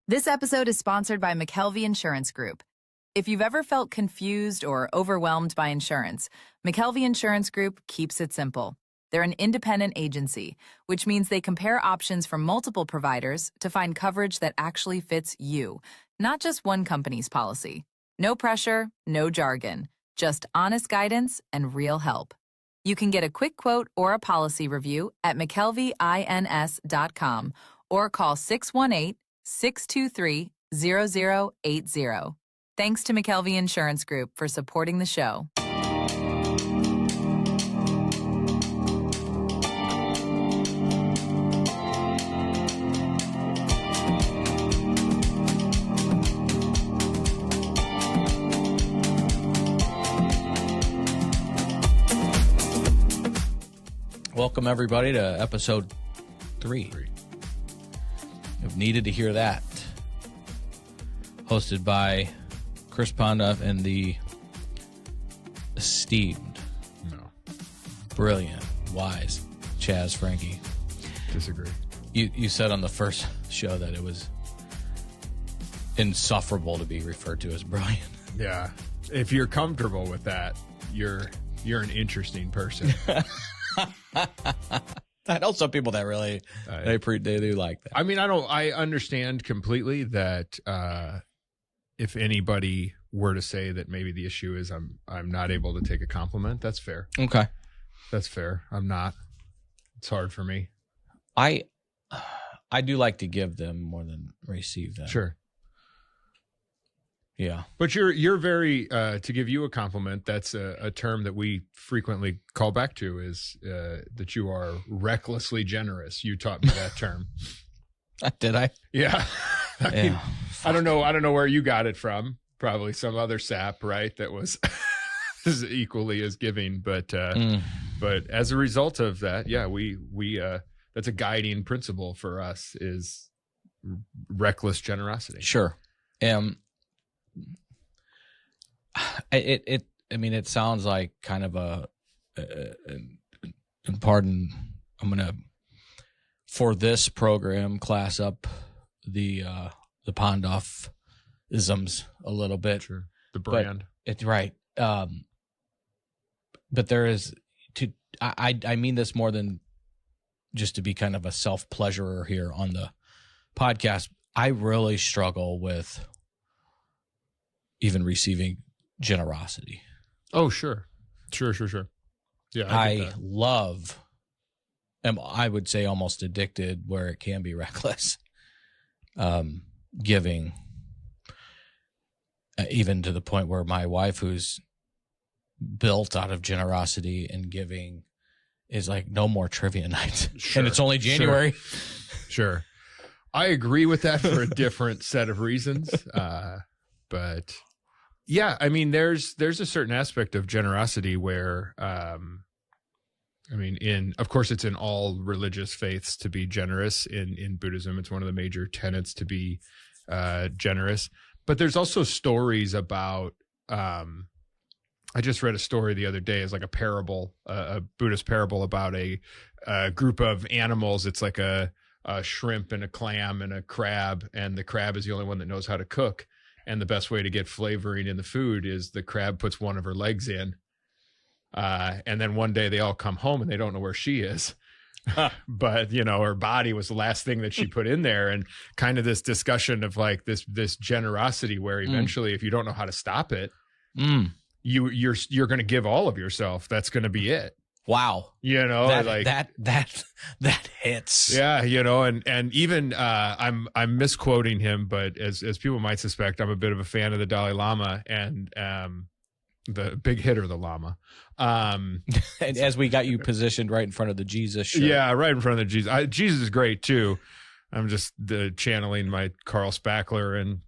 This episode is sponsored by McKelvey Insurance Group. If you've ever felt confused or overwhelmed by insurance, McKelvey Insurance Group keeps it simple. They're an independent agency, which means they compare options from multiple providers to find coverage that actually fits you, not just one company's policy. No pressure, no jargon, just honest guidance and real help. You can get a quick quote or a policy review at McKelveyINS.com or call 618-623-0080. Thanks to McKelvey Insurance Group for supporting the show. Welcome, everybody, to episode 3. You've needed to hear that. Hosted by Chris Pondoff and the esteemed, brilliant, wise Chaz Frankie. Disagree. You said on the first show that it was insufferable to be referred to as brilliant. Yeah. If you're comfortable with that, you're an interesting person. I know some people that really they do like that. I mean, I understand completely that if anybody were to say that maybe the issue is I'm not able to take a compliment, that's fair. Okay. That's fair. I'm not. It's hard for me. I do like to give them more than receive them. Sure. Yeah. But you're very to give you a compliment, that's a term that we frequently call back to is that you are recklessly generous. You taught me that term. Did I? Yeah. I mean, Yeah. I don't know where you got it from. Probably some other sap, right? That was is equally as giving, but as a result of that, yeah, we that's a guiding principle for us is reckless generosity. Sure. It sounds like kind of and pardon, I'm going to, for this program, class up the Pondoff-isms a little bit. Sure. The brand. It's right. But there is, I mean this more than just to be kind of a self-pleasurer here on the podcast. I really struggle with even receiving generosity. Oh, sure. Sure. Yeah. I love, and I would say almost addicted where it can be reckless, giving, even to the point where my wife, who's built out of generosity and giving, is like, no more trivia nights. Sure. And it's only January. Sure. I agree with that for a different set of reasons. But yeah, I mean, there's a certain aspect of generosity where, of course, it's in all religious faiths to be generous. In Buddhism, it's one of the major tenets to be generous. But there's also stories about, I just read a story the other day. It's like a parable, a Buddhist parable about a group of animals. It's like a shrimp and a clam and a crab, and the crab is the only one that knows how to cook. And the best way to get flavoring in the food is the crab puts one of her legs in. And then one day they all come home and they don't know where she is. But, her body was the last thing that she put in there. And kind of this discussion of like this generosity where eventually if you don't know how to stop it, you're going to give all of yourself. That's going to be it. Wow. That hits. Yeah. And even, I'm misquoting him, but as people might suspect, I'm a bit of a fan of the Dalai Lama and, the big hitter, the Lama. And as we got you positioned right in front of the Jesus shirt. Yeah. Right in front of the Jesus. Jesus is great too. I'm just channeling my Carl Spackler and,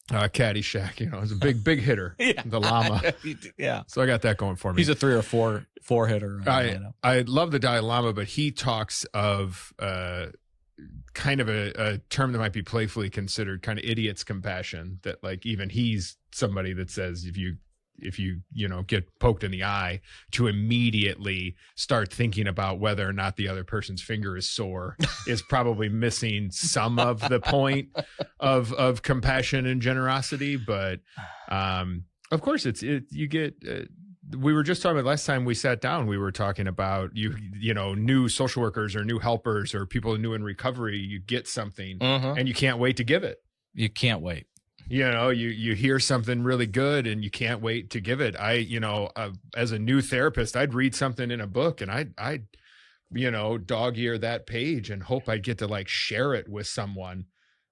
Caddyshack, it's a big hitter, the Lama. Yeah. So I got that going for me. He's a 3 or 4 hitter. I love the Dalai Lama, but he talks of kind of a term that might be playfully considered kind of idiot's compassion, that like even he's somebody that says if you if you get poked in the eye, to immediately start thinking about whether or not the other person's finger is sore is probably missing some of the point of compassion and generosity. But of course you get we were just talking about last time we sat down, we were talking about new social workers or new helpers or people new in recovery. You get something and you can't wait to give it. You can't wait. You hear something really good and you can't wait to give it. As a new therapist, I'd read something in a book and I'd dog ear that page and hope I'd get to like share it with someone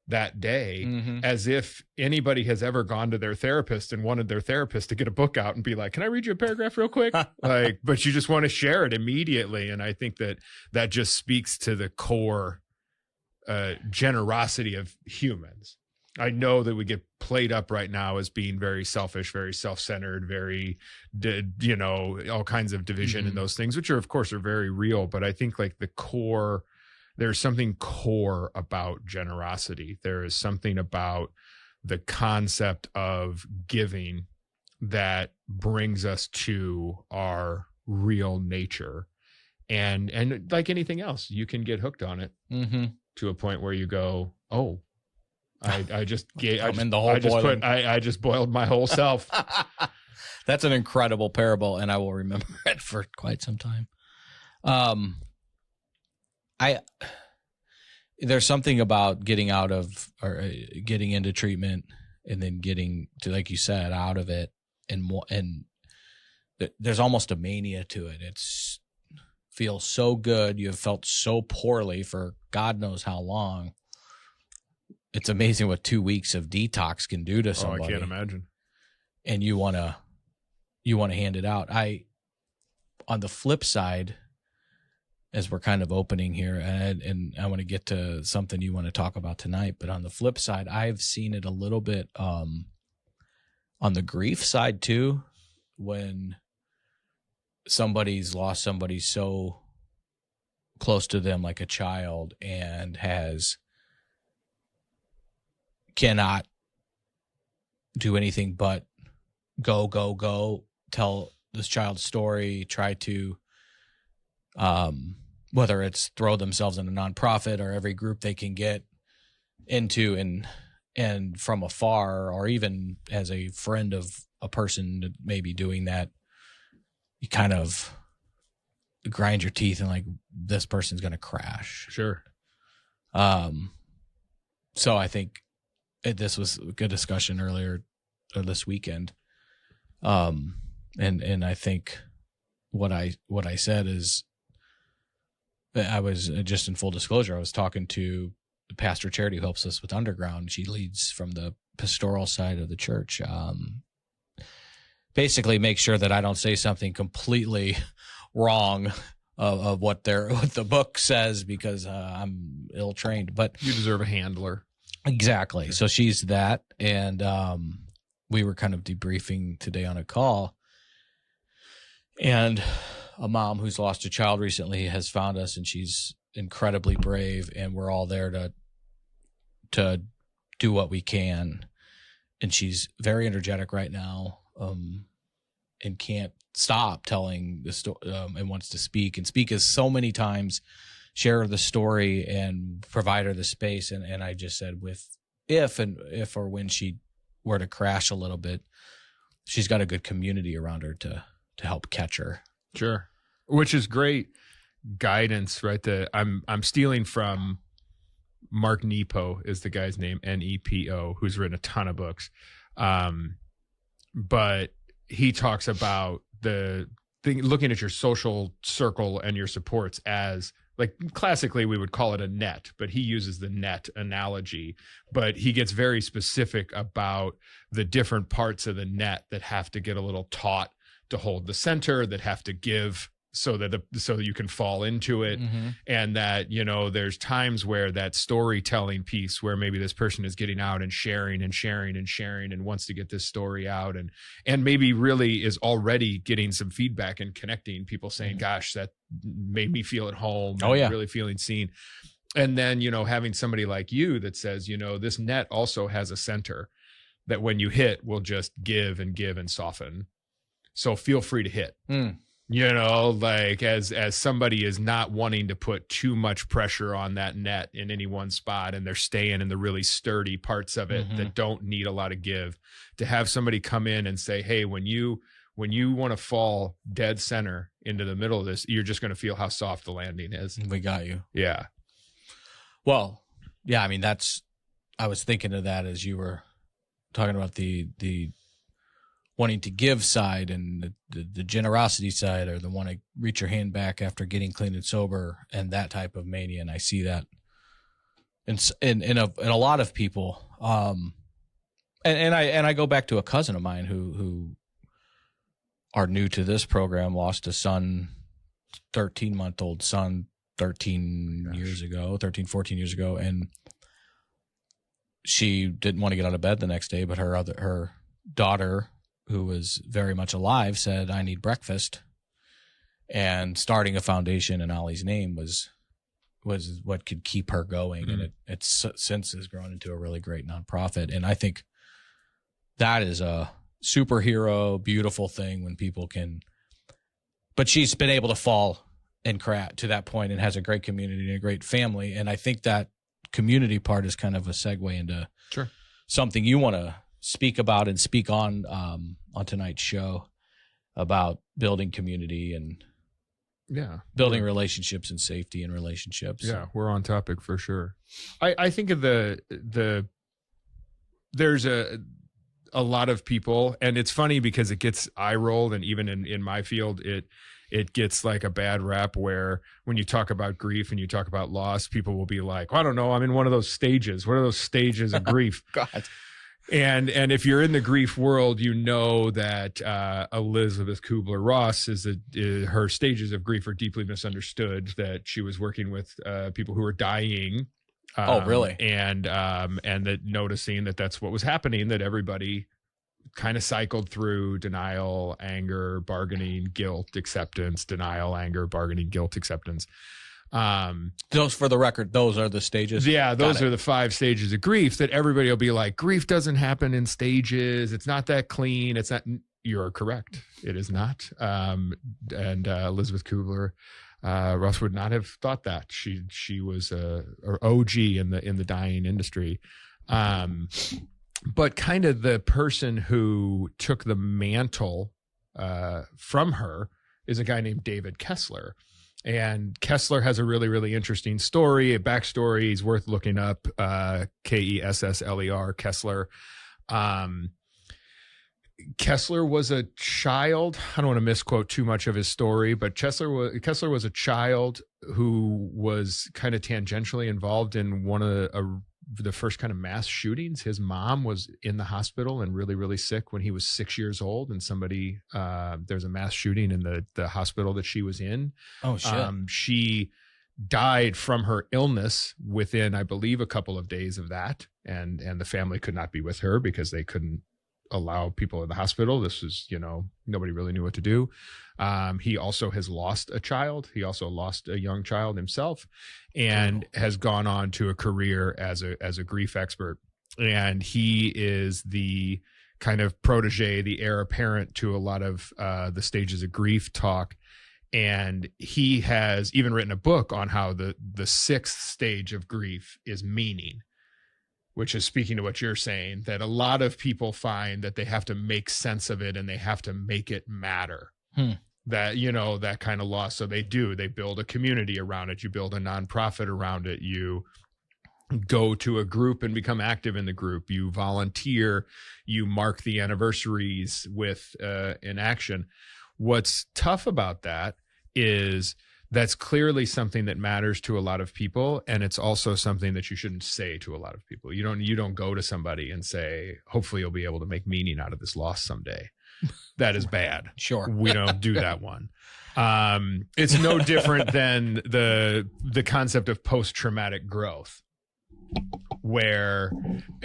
that day, as if anybody has ever gone to their therapist and wanted their therapist to get a book out and be like, can I read you a paragraph real quick? But you just want to share it immediately. And I think that just speaks to the core generosity of humans. I know that we get played up right now as being very selfish, very self-centered, very, all kinds of division and those things, which are, of course, are very real. But I think like the core, there's something core about generosity. There is something about the concept of giving that brings us to our real nature. And like anything else, you can get hooked on it to a point where you go, oh, I just boiled my whole self. That's an incredible parable, and I will remember it for quite some time. There's something about getting out of or getting into treatment and then getting to, like you said, out of it, and there's almost a mania to it. It's feels so good. You have felt so poorly for God knows how long. It's amazing what 2 weeks of detox can do to somebody. Oh, I can't imagine. And you want to hand it out. On the flip side, as we're kind of opening here, and I want to get to something you want to talk about tonight, but on the flip side, I've seen it a little bit on the grief side too, when somebody's lost somebody so close to them, like a child, and cannot do anything but go, tell this child's story, try to, whether it's throw themselves in a nonprofit or every group they can get into, and from afar, or even as a friend of a person that may be doing that, you kind of grind your teeth and like, this person's going to crash. Sure. So I think this was a good discussion earlier this weekend. And I think what I said is, I was just in full disclosure, I was talking to Pastor Charity who helps us with Underground. She leads from the pastoral side of the church. Basically make sure that I don't say something completely wrong of what the book says, because I'm ill-trained, but you deserve a handler. Exactly. So she's that. And we were kind of debriefing today on a call. And a mom who's lost a child recently has found us, and she's incredibly brave. And we're all there to do what we can. And she's very energetic right now, and can't stop telling the story, and wants to speak as so many times, share the story and provide her the space. And I just said, if or when she were to crash a little bit, she's got a good community around her to help catch her. Sure. Which is great guidance, right? I'm stealing from Mark Nepo is the guy's name, Nepo, who's written a ton of books. But he talks about the thing, looking at your social circle and your supports as, like, classically we would call it a net, but he uses the net analogy. But he gets very specific about the different parts of the net that have to get a little taut to hold the center, that have to give so that you can fall into it. Mm-hmm. And that, there's times where that storytelling piece, where maybe this person is getting out and sharing and wants to get this story out, and maybe really is already getting some feedback and connecting, people saying, gosh, that made me feel at home. Oh, yeah. Really feeling seen. And then, having somebody like you that says, this net also has a center that when you hit will just give and soften. So feel free to hit. Like as somebody is not wanting to put too much pressure on that net in any one spot, and they're staying in the really sturdy parts of it that don't need a lot of give, to have somebody come in and say, hey, when you want to fall dead center into the middle of this, you're just going to feel how soft the landing is. We got you. Yeah. Well, yeah, I mean, I was thinking of that as you were talking about the wanting to give side and the generosity side, or the want to reach your hand back after getting clean and sober, and that type of mania. And I see that in a lot of people. And I go back to a cousin of mine who are new to this program, lost a son, 13-month-old son, 14 years ago. And she didn't want to get out of bed the next day, but her daughter, who was very much alive, said, I need breakfast. And starting a foundation in Ollie's name was what could keep her going. And it's since has grown into a really great nonprofit. And I think that is a superhero, beautiful thing when people can, but she's been able to fall and crack to that point and has a great community and a great family. And I think that community part is kind of a segue into something you want to speak about and speak on tonight's show, about building community and building relationships and safety in relationships. Yeah, we're on topic for sure. I think of there's a lot of people, and it's funny because it gets eye rolled, and even in my field, it gets like a bad rap where when you talk about grief and you talk about loss, people will be like, I don't know, I'm in one of those stages. What are those stages of grief? God. And if you're in the grief world, you know that Elizabeth Kubler-Ross her stages of grief are deeply misunderstood, that she was working with people who were dying. Oh, really? And that noticing that that's what was happening, that everybody kind of cycled through denial, anger, bargaining, guilt, acceptance, denial, anger, bargaining, guilt, acceptance. Those, for the record, those are the stages. Yeah, those are the 5 stages of grief that everybody will be like, grief doesn't happen in stages. It's not that clean. It's not. You're correct. It is not. And Elizabeth Kubler-Ross would not have thought that. She was a OG in the dying industry. But kind of the person who took the mantle from her is a guy named David Kessler. And Kessler has a really, really interesting story, a backstory. He's worth looking up. Kessler, Kessler. Kessler was a child. I don't want to misquote too much of his story, but Kessler was a child who was kind of tangentially involved in one of the first kind of mass shootings. His mom was in the hospital and really, really sick when he was 6 years old. And there's a mass shooting in the hospital that she was in. Oh, shit. She died from her illness within, I believe, a couple of days of that. And the family could not be with her because they couldn't allow people in the hospital. This was, nobody really knew what to do. He also has lost a child. He also lost a young child himself, and has gone on to a career as a grief expert. And he is the kind of protege, the heir apparent to a lot of the stages of grief talk. And he has even written a book on how the 6th stage of grief is meaning, which is speaking to what you're saying, that a lot of people find that they have to make sense of it and they have to make it matter. That, that kind of loss. So they build a community around it. You build a nonprofit around it. You go to a group and become active in the group. You volunteer, you mark the anniversaries with an action. What's tough about that is that's clearly something that matters to a lot of people, and it's also something that you shouldn't say to a lot of people. You don't go to somebody and say, hopefully you'll be able to make meaning out of this loss someday. That is bad. Sure. We don't do that one. It's no different than the concept of post-traumatic growth. where,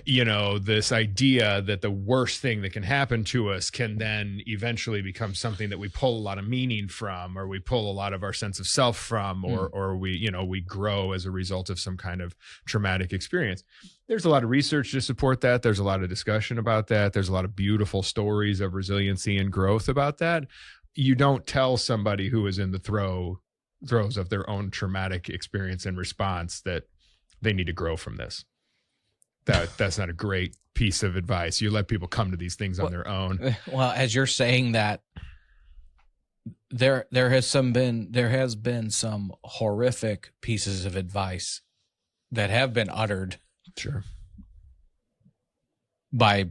you know, this idea that the worst thing that can happen to us can then eventually become something that we pull a lot of meaning from, or we pull a lot of our sense of self from, or we, you know, we grow as a result of some kind of traumatic experience. There's a lot of research to support that. There's a lot of discussion about that. There's a lot of beautiful stories of resiliency and growth about that. You don't tell somebody who is in the throes of their own traumatic experience and response that they need to grow from this. That's not a great piece of advice. You let people come to these things on their own. Well, as you're saying that, there has been some horrific pieces of advice that have been uttered, sure, by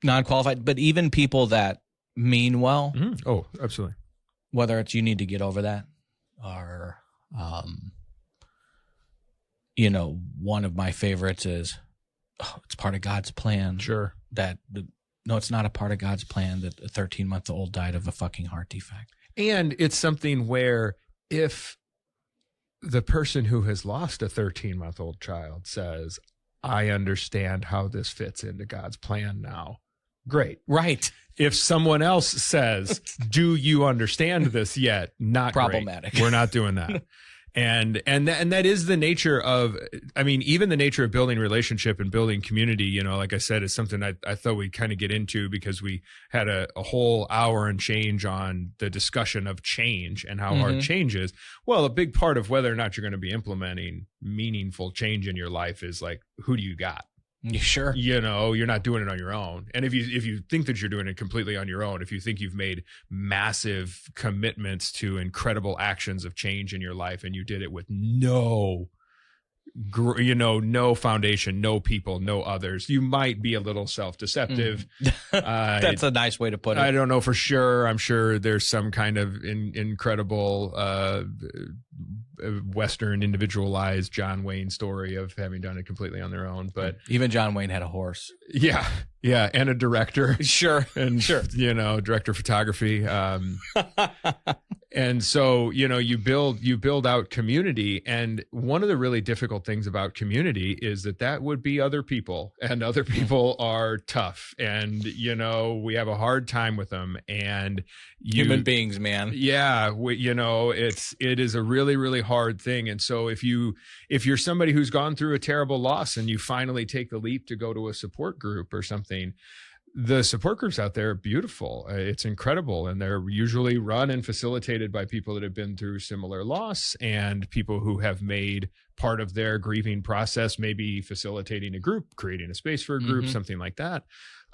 non-qualified, but even people that mean well. Mm-hmm. Oh, absolutely. Whether it's you need to get over that, or you know, one of my favorites is, it's part of God's plan. Sure. No, it's not a part of God's plan that a 13-month-old died of a fucking heart defect. And it's something where if the person who has lost a 13-month-old child says, I understand how this fits into God's plan now, great. Right. If someone else says, do you understand this yet? Not problematic. Great. We're not doing that. And that is the nature of, I mean, even the nature of building relationship and building community, you know, like I said, is something I thought we'd kind of get into, because we had a whole hour and change on the discussion of change and how hard change is. Well, a big part of whether or not you're going to be implementing meaningful change in your life is like, who do you got? Sure. You know, you're not doing it on your own. And if you think that you're doing it completely on your own, if you think you've made massive commitments to incredible actions of change in your life, and you did it with no foundation, no people, no others, you might be a little self-deceptive. That's a nice way to put it. I don't know for sure. I'm sure there's some kind of incredible Western individualized John Wayne story of having done it completely on their own. But even John Wayne had a horse. Yeah. And a director. Sure. And, you know, director of photography. And so, you know, you build out community. And one of the really difficult things about community is that would be other people, and other people are tough, and, you know, we have a hard time with them, and human beings, man. Yeah. You know, it is a really, really hard thing. And so if you're somebody who's gone through a terrible loss and you finally take the leap to go to a support group or something, the support groups out there are beautiful. It's incredible. And they're usually run and facilitated by people that have been through similar loss, and people who have made part of their grieving process, maybe facilitating a group, creating a space for a group, something like that.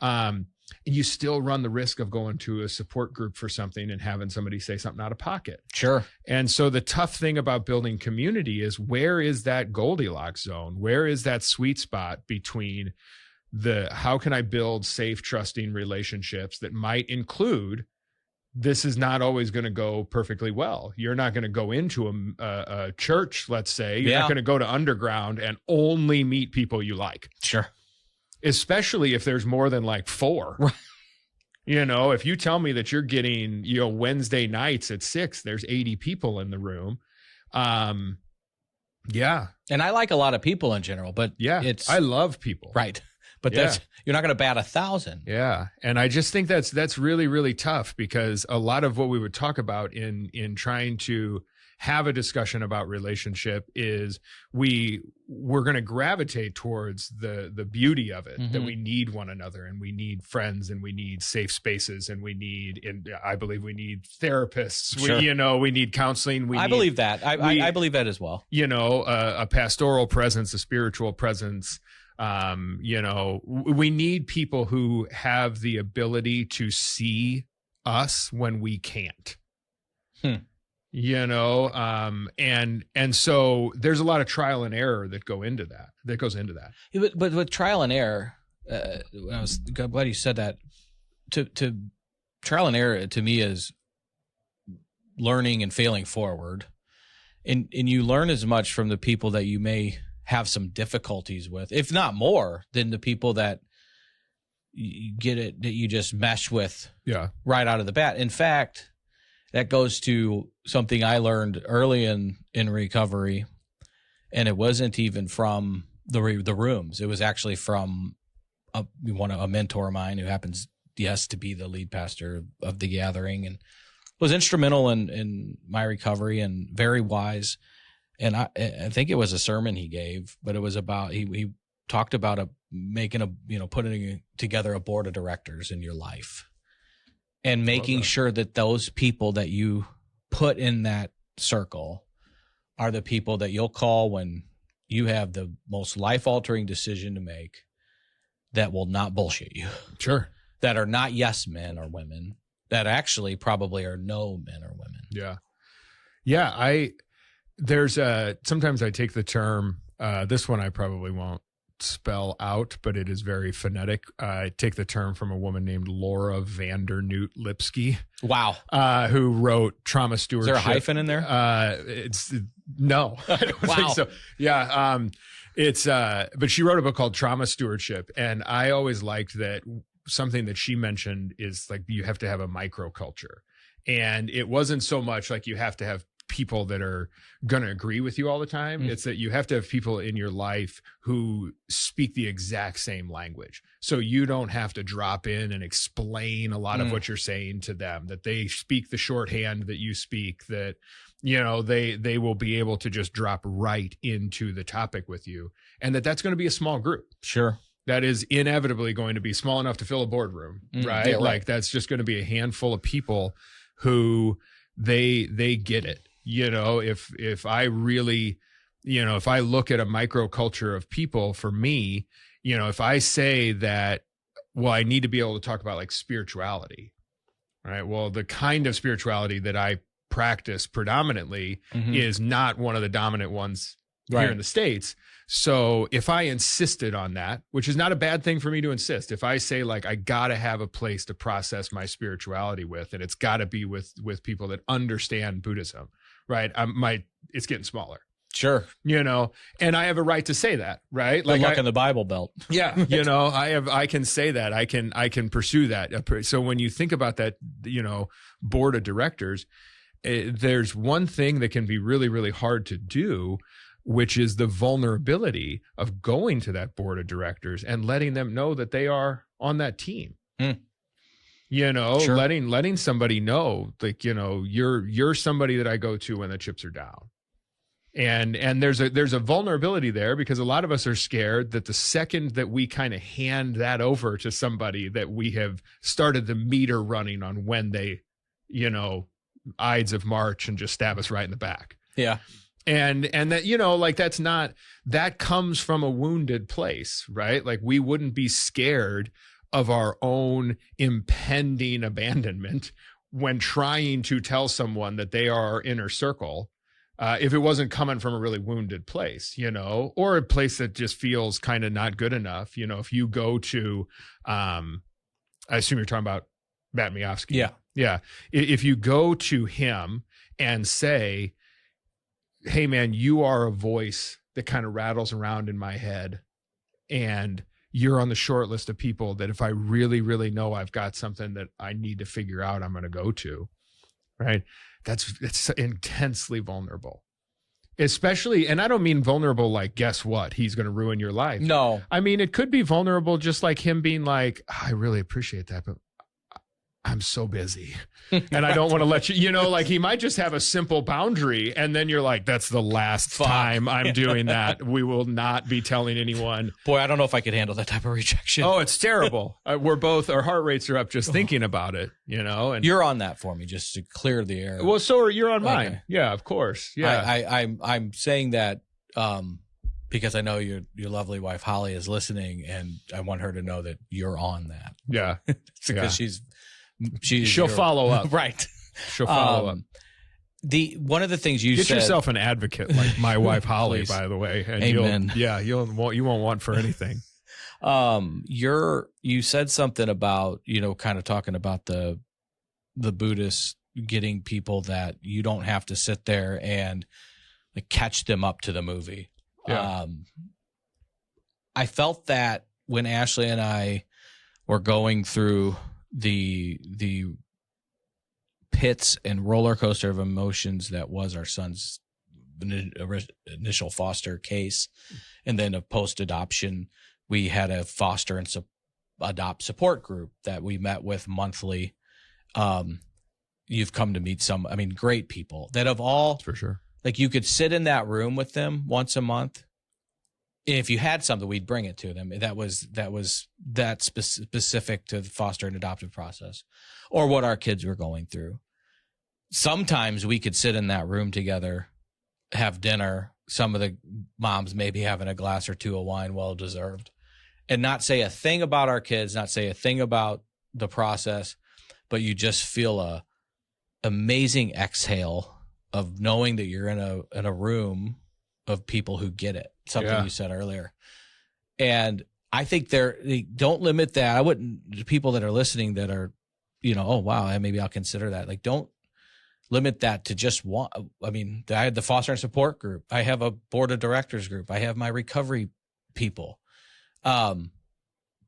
And you still run the risk of going to a support group for something and having somebody say something out of pocket. Sure. And so the tough thing about building community is, where is that Goldilocks zone? Where is that sweet spot between how can I build safe, trusting relationships that might include, this is not always going to go perfectly well. You're not going to go into a church, let's say. You're not going to go to underground and only meet people you like. Sure. Especially if there's more than like 4. Right. You know, if you tell me that you're getting, you know, Wednesday nights at 6, there's 80 people in the room. Yeah. And I like a lot of people in general, but I love people. Right. But you're not going to bat 1,000. Yeah. And I just think that's really, really tough, because a lot of what we would talk about in trying to have a discussion about relationship is we're going to gravitate towards the beauty of it, that we need one another, and we need friends, and we need safe spaces, and I believe we need therapists. Sure. We need counseling. I believe that. I believe that as well. You know, a pastoral presence, a spiritual presence. You know, we need people who have the ability to see us when we can't. You know, and so there's a lot of trial and error that goes into that. Yeah, but with trial and error, I was glad you said that. To trial and error to me is learning and failing forward, and you learn as much from the people that you may have some difficulties with, if not more, than the people that you that you just mesh with right out of the bat. In fact, that goes to something I learned early in recovery, and it wasn't even from the rooms. It was actually from a mentor of mine who happens, yes, to be the lead pastor of the gathering, and was instrumental in my recovery and very wise. And I think it was a sermon he gave, but it was about, he talked about putting together a board of directors in your life and making sure that those people that you put in that circle are the people that you'll call when you have the most life-altering decision to make that will not bullshit you. Sure. That are not yes men or women, that actually probably are no men or women. Yeah. Yeah. Sometimes I take the term, this one I probably won't spell out, but it is very phonetic. I take the term from a woman named Laura Vandernoot Lipsky. Wow. Who wrote Trauma Stewardship. Is there a hyphen in there? No, I don't think so. Yeah. But she wrote a book called Trauma Stewardship. And I always liked that something that she mentioned is like, you have to have a microculture. And it wasn't so much like you have to have people that are going to agree with you all the time. It's that you have to have people in your life who speak the exact same language. So you don't have to drop in and explain a lot of what you're saying to them, that they speak the shorthand that you speak, that, they will be able to just drop right into the topic with you. And that's going to be a small group. Sure. That is inevitably going to be small enough to fill a boardroom, right? Yeah, right. Like that's just going to be a handful of people who they get it. If I really, if I look at a microculture of people, for me, if I say that, well, I need to be able to talk about like spirituality, right? Well, the kind of spirituality that I practice predominantly is not one of the dominant ones here in the States. So if I insisted on that, which is not a bad thing for me to insist, if I say like, I got to have a place to process my spirituality with, and it's got to be with people that understand Buddhism, right? It's getting smaller. Sure. And I have a right to say that, right? Good luck in the Bible Belt. Yeah. I can say that. I can pursue that. So when you think about that, board of directors, there's one thing that can be really, really hard to do, which is the vulnerability of going to that board of directors and letting them know that they are on that team. Sure. letting somebody know, like, you're somebody that I go to when the chips are down. And there's a vulnerability there, because a lot of us are scared that the second that we kind of hand that over to somebody, that we have started the meter running on when they, Ides of March and just stab us right in the back. Yeah. And that, like that comes from a wounded place, right? Like we wouldn't be scared of our own impending abandonment when trying to tell someone that they are our inner circle, if it wasn't coming from a really wounded place, or a place that just feels kind of not good enough. If you go to, I assume you're talking about Matt Miofsky. Yeah. Yeah. If you go to him and say, hey man, you are a voice that kind of rattles around in my head, and you're on the short list of people that if I really, really know I've got something that I need to figure out, I'm going to go to, right? It's intensely vulnerable, especially, and I don't mean vulnerable like, guess what? He's going to ruin your life. No. I mean, it could be vulnerable just like him being like, I really appreciate that, but I'm so busy and I don't want to let you, like he might just have a simple boundary, and then you're like, that's the last time I'm doing that. We will not be telling anyone. Boy, I don't know if I could handle that type of rejection. Oh, it's terrible. Our heart rates are up just thinking about it, and you're on that for me just to clear the air. Well, you're on mine. Okay. Yeah, of course. Yeah. I'm saying that, because I know your lovely wife, Holly, is listening, and I want her to know that you're on that. Yeah. Because she'll follow up. Right. She'll follow up. One of the things you get said, yourself an advocate like my wife Holly, by the way, and amen. You won't want for anything. You said something about, kind of talking about the Buddhists getting people that you don't have to sit there and like catch them up to the movie. Yeah. I felt that when Ashley and I were going through the pits and roller coaster of emotions that was our son's initial foster case. And then a post-adoption, we had a foster and adopt support group that we met with monthly. You've come to meet some, great people that have all, for sure. Like, you could sit in that room with them once a month. If you had something, we'd bring it to them. That was specific to the foster and adoptive process or what our kids were going through. Sometimes we could sit in that room together, have dinner. Some of the moms maybe having a glass or two of wine, well-deserved, and not say a thing about our kids, not say a thing about the process, but you just feel a amazing exhale of knowing that you're in a room of people who get it. Something you said earlier. And I think they don't limit that. I wouldn't, people that are listening that are, oh, wow, maybe I'll consider that. Like, don't limit that to just one. I had the foster and support group. I have a board of directors group. I have my recovery people.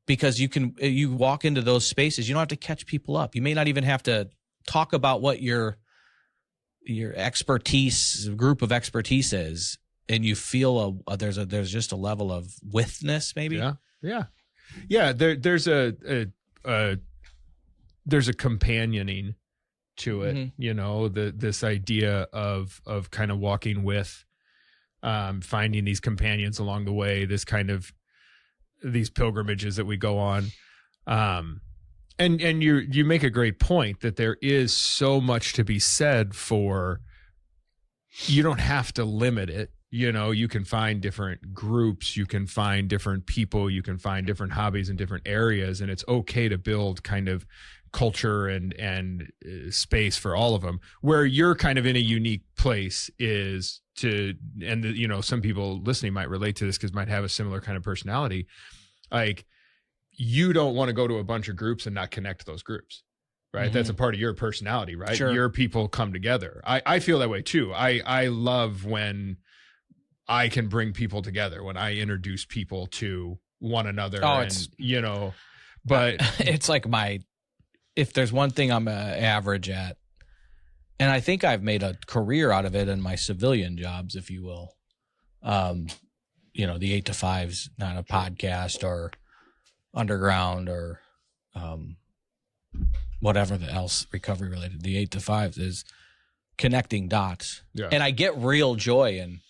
Because you walk into those spaces, you don't have to catch people up. You may not even have to talk about what your expertise, group of expertise is. And you feel there's just a level of withness, maybe. Yeah. There's a companioning to it. Mm-hmm. This idea of kind of walking with, finding these companions along the way. This kind of these pilgrimages that we go on, and you make a great point that there is so much to be said for. You don't have to limit it. You can find different groups, you can find different people, you can find different hobbies in different areas, and it's okay to build kind of culture and space for all of them. Where you're kind of in a unique place is some people listening might relate to this because might have a similar kind of personality. Like, you don't want to go to a bunch of groups and not connect to those groups. Right. Mm-hmm. That's a part of your personality, right? Sure. Your people come together. I feel that way too. I love when I can bring people together, when I introduce people to one another. But it's like if there's one thing I'm average at, and I think I've made a career out of it in my civilian jobs, if you will. The 8 to 5's not a podcast or underground or, whatever the else recovery related. The 8 to 5's is connecting dots. Yeah. And I get real joy in,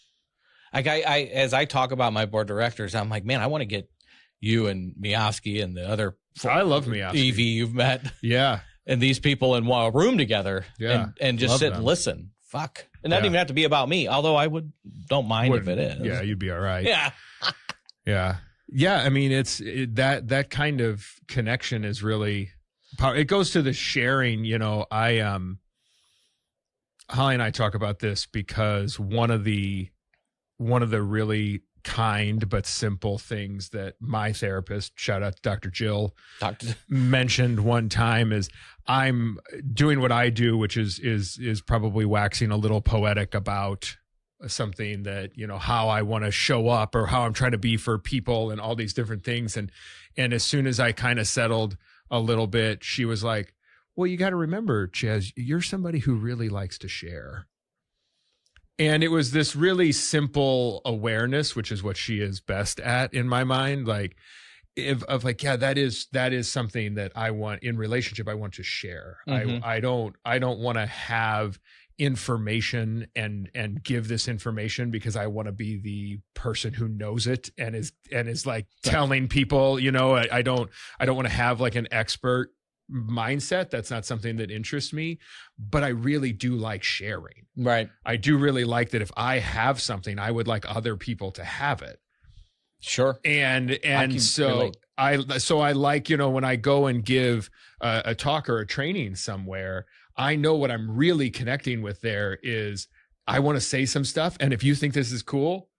like, I as I talk about my board of directors, I'm like, man, I want to get you and Miofsky and the other. I love Miofsky. EV you've met. Yeah. And these people in a room together. Yeah. And just sit and listen. Fuck. And that doesn't even have to be about me, although don't mind if it is. Yeah, you'd be all right. Yeah. Yeah. Yeah. That kind of connection is really powerful. It goes to the sharing, Holly and I talk about this because one of the really kind but simple things that my therapist, shout out to Dr. Jill, mentioned one time is I'm doing what I do, which is probably waxing a little poetic about something that, how I want to show up or how I'm trying to be for people and all these different things. And as soon as I kind of settled a little bit, she was like, well, you got to remember, Chaz, you're somebody who really likes to share. And it was this really simple awareness, which is what she is best at in my mind. Like, that is something that I want in relationship. I want to share. Mm-hmm. I don't want to have information and give this information because I want to be the person who knows it and is like telling people, I don't want to have like an expert mindset. That's not something that interests me, but I really do like sharing. Right. I do really like that if I have something, I would like other people to have it. Sure. And so I like, when I go and give a talk or a training somewhere, I know what I'm really connecting with there is I want to say some stuff. And if you think this is cool,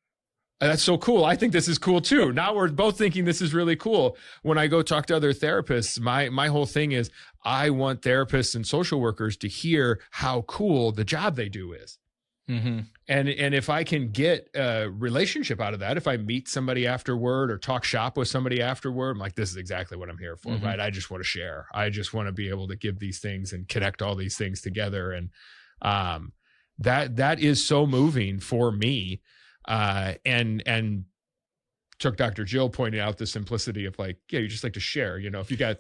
that's so cool. I think this is cool too. Now we're both thinking this is really cool. When I go talk to other therapists, my whole thing is I want therapists and social workers to hear how cool the job they do is. Mm-hmm. And if I can get a relationship out of that, if I meet somebody afterward or talk shop with somebody afterward, I'm like, this is exactly what I'm here for, mm-hmm. right? I just want to share. I just want to be able to give these things and connect all these things together. And that is so moving for me. And took Dr. Jill pointing out the simplicity of like, yeah, you just like to share, you know, if you got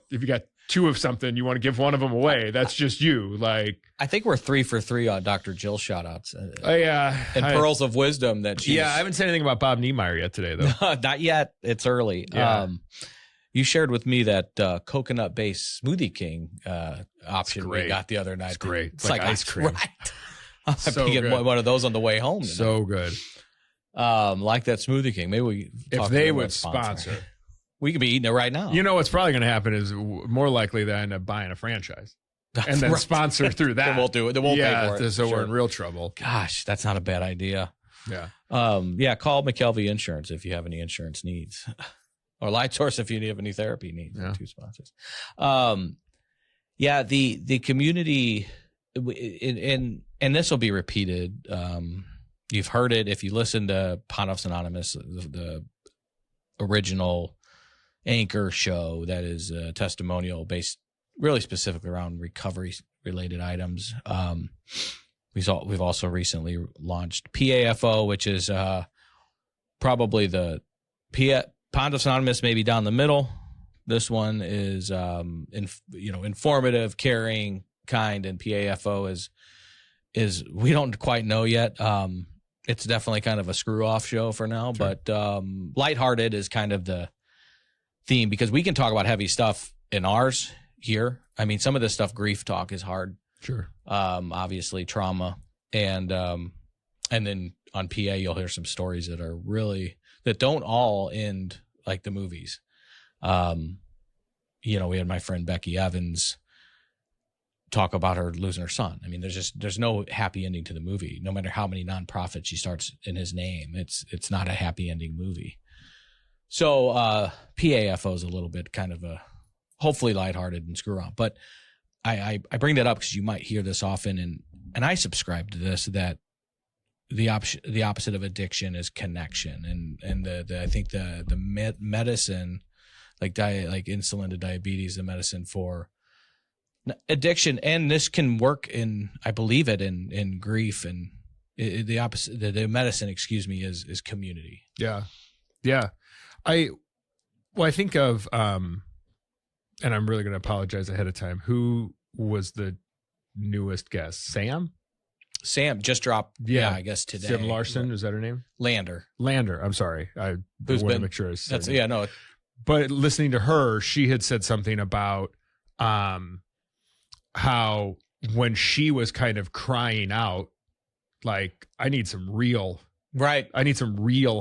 two of something, you want to give one of them away. That's just you. Like, I think we're 3 for 3 on Dr. Jill shout outs. Yeah. And pearls of wisdom that she's... Yeah. I haven't said anything about Bob Niemeyer yet today though. Not yet. It's early. Yeah. You shared with me that coconut based Smoothie King option we got the other night. It's great. It's like ice cream. Right. I'm So getting good. one of those on the way home. So good. Like that Smoothie King. Maybe we If they would sponsor. We could be eating it right now. You know what's probably going to happen is more likely that I end up buying a franchise and then Right. sponsor through that. Then we'll do it. Then we'll pay for it. So Sure. we're in real trouble. Gosh, that's not a bad idea. Yeah. Call McKelvey Insurance if you have any insurance needs, or LightSource if you have any therapy needs. Yeah. 2 sponsors. The community, and this will be repeated. You've heard it if you listen to Pondoff's Anonymous, the original anchor show that is testimonial based, really specifically around recovery related items. We've also recently launched PAFO, which is probably the Pondoff's Anonymous, maybe down the middle. This one is informative, caring, kind, and PAFO is we don't quite know yet. It's definitely kind of a screw off show for now, sure. But lighthearted is kind of the theme, because we can talk about heavy stuff in ours here. I mean, some of this stuff, grief talk, is hard. Sure. Obviously trauma, and then on PA you'll hear some stories that are really, that don't all end like the movies. We had my friend Becky Evans talk about her losing her son. I mean, there's no happy ending to the movie. No matter how many nonprofits she starts in his name, it's not a happy ending movie. So PAFO is a little bit kind of a hopefully lighthearted and screw around. But I bring that up because you might hear this often, and I subscribe to this, that the opposite of addiction is connection, and I think the medicine, like insulin to diabetes, the medicine for addiction, and this can work in, I believe it, in grief, and the opposite, the medicine, is community. Yeah. I think of, and I'm really going to apologize ahead of time. Who was the newest guest? Sam just dropped. Yeah, I guess today. Sam Larson, is that her name? Lander. I'm sorry. I want to make sure. No. But listening to her, she had said something about how when she was kind of crying out, like, I need some real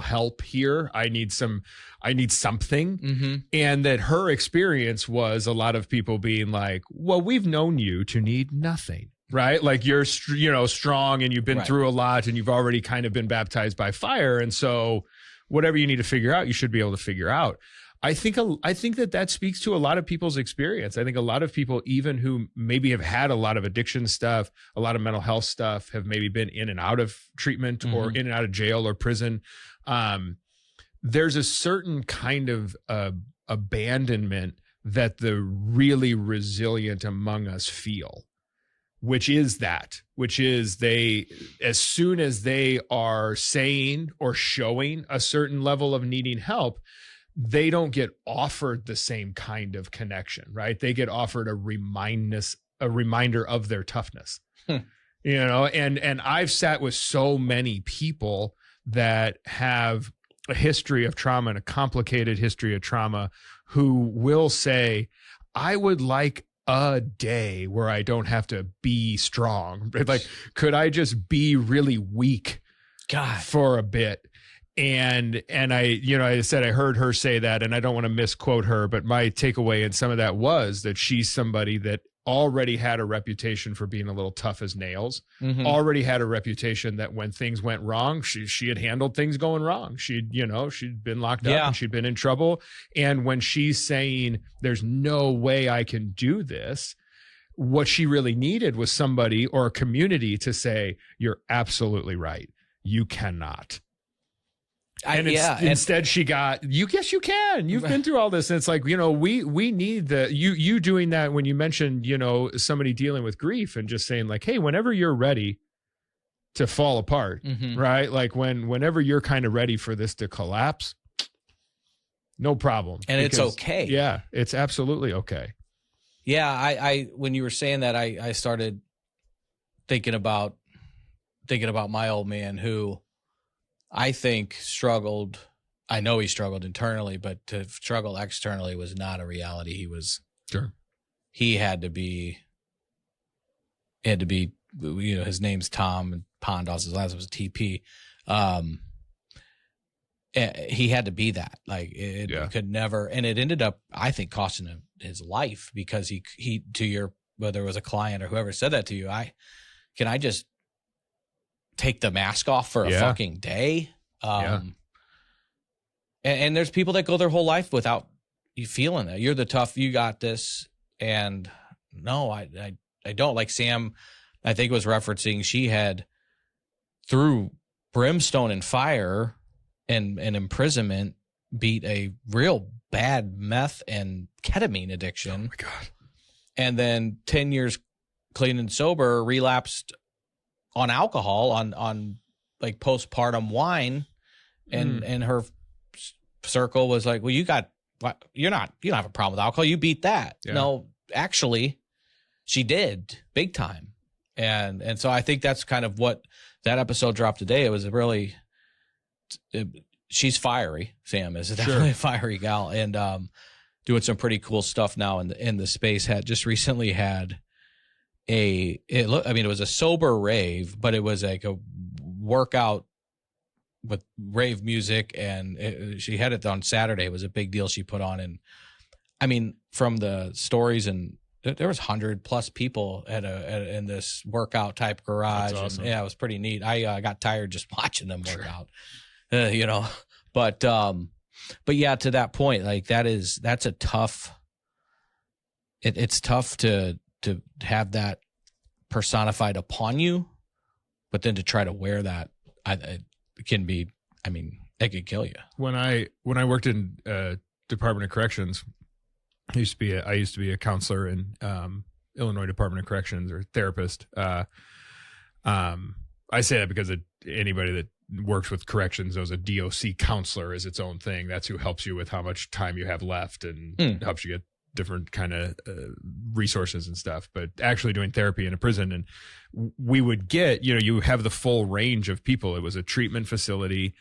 help here. I need something. Mm-hmm. And that her experience was a lot of people being like, well, we've known you to need nothing, right? Like, you're, strong, and you've been through a lot, and you've already kind of been baptized by fire. And so whatever you need to figure out, you should be able to figure out. I think that speaks to a lot of people's experience. I think a lot of people, even who maybe have had a lot of addiction stuff, a lot of mental health stuff, have maybe been in and out of treatment, mm-hmm. or in and out of jail or prison. There's a certain kind of abandonment that the really resilient among us feel, which is they, as soon as they are saying or showing a certain level of needing help, they don't get offered the same kind of connection, right? They get offered a reminder of their toughness, and I've sat with so many people that have a history of trauma and a complicated history of trauma who will say, I would like a day where I don't have to be strong. Like, could I just be really weak for a bit? And I said, I heard her say that, and I don't want to misquote her, but my takeaway in some of that was that she's somebody that already had a reputation for being a little tough as nails, mm-hmm. already had a reputation that when things went wrong, she had handled things going wrong. She'd been locked up and she'd been in trouble. And when she's saying, there's no way I can do this, what she really needed was somebody or a community to say, you're absolutely right. You cannot. Instead she got, yes, you can. You've been through all this. And it's like, we need you doing that when you mentioned, somebody dealing with grief and just saying like, hey, whenever you're ready, to fall apart, Mhm. right? Like whenever you're kind of ready for this to collapse, no problem. And it's okay. Yeah, it's absolutely okay. Yeah, I when you were saying that, I started thinking about my old man, who I think struggled. I know he struggled internally, but to struggle externally was not a reality. He had to be, his name's Tom, and Pondoff, his last was TP. He had to be that. Like, it could never, and it ended up, I think, costing him his life, because he to your, whether it was a client or whoever said that to you, can I just take the mask off for a fucking day? And there's people that go their whole life without you feeling that. You're the tough, you got this. And no, I don't. Like Sam, I think, was referencing, she had, through brimstone and fire and imprisonment, beat a real bad meth and ketamine addiction. Oh my God. And then 10 years clean and sober, relapsed on alcohol, on like postpartum wine. And her circle was like, well, you don't have a problem with alcohol. You beat that. Yeah. No, actually she did, big time. And so I think that's kind of what that episode dropped today. It was really, she's fiery. Sam is definitely a fiery gal, and doing some pretty cool stuff now in the space. Just recently had it was a sober rave, but it was like a workout with rave music, and she had it on Saturday. It was a big deal she put on. And I mean, from the stories, and there was 100+ people in this workout type garage. That's awesome. And it was pretty neat. I got tired just watching them work out, but yeah, to that point, like that's a tough, it's tough to have that personified upon you, but then to try to wear that, it can be, I mean, it could kill you. When I worked in Department of Corrections, I used to be a counselor in Illinois Department of Corrections, or therapist. I say that because anybody that works with corrections knows a DOC counselor is its own thing. That's who helps you with how much time you have left, and helps you get different kind of resources and stuff. But actually doing therapy in a prison, and we would get, you have the full range of people. It was a treatment facility.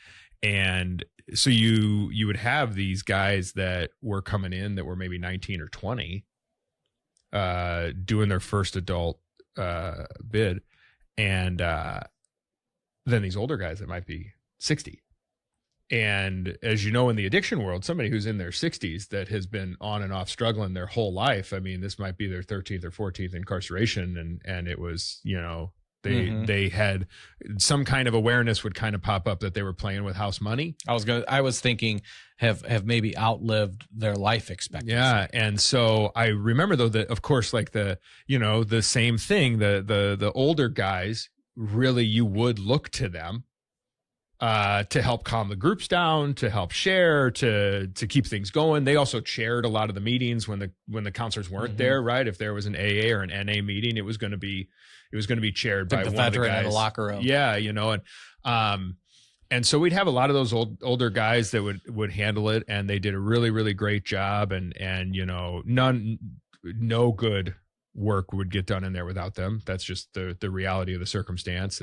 And so you would have these guys that were coming in that were maybe 19 or 20, doing their first adult bid. And then these older guys that might be 60. And as you know, in the addiction world, somebody who's in their 60s that has been on and off struggling their whole life, I mean, this might be their 13th or 14th incarceration. And it was, they had some kind of awareness would kind of pop up that they were playing with house money. I was thinking have maybe outlived their life expectancy. Yeah. And so I remember, though, that of course, like the same thing, the older guys, really, you would look to them to help calm the groups down, to help share, to keep things going. They also chaired a lot of the meetings when the counselors weren't there, right? If there was an AA or an NA meeting, it was going to be chaired by the one of the guys in the locker room. Yeah, and so we'd have a lot of those older guys that would handle it, and they did a really, really great job, and no good work would get done in there without them. That's just the reality of the circumstance.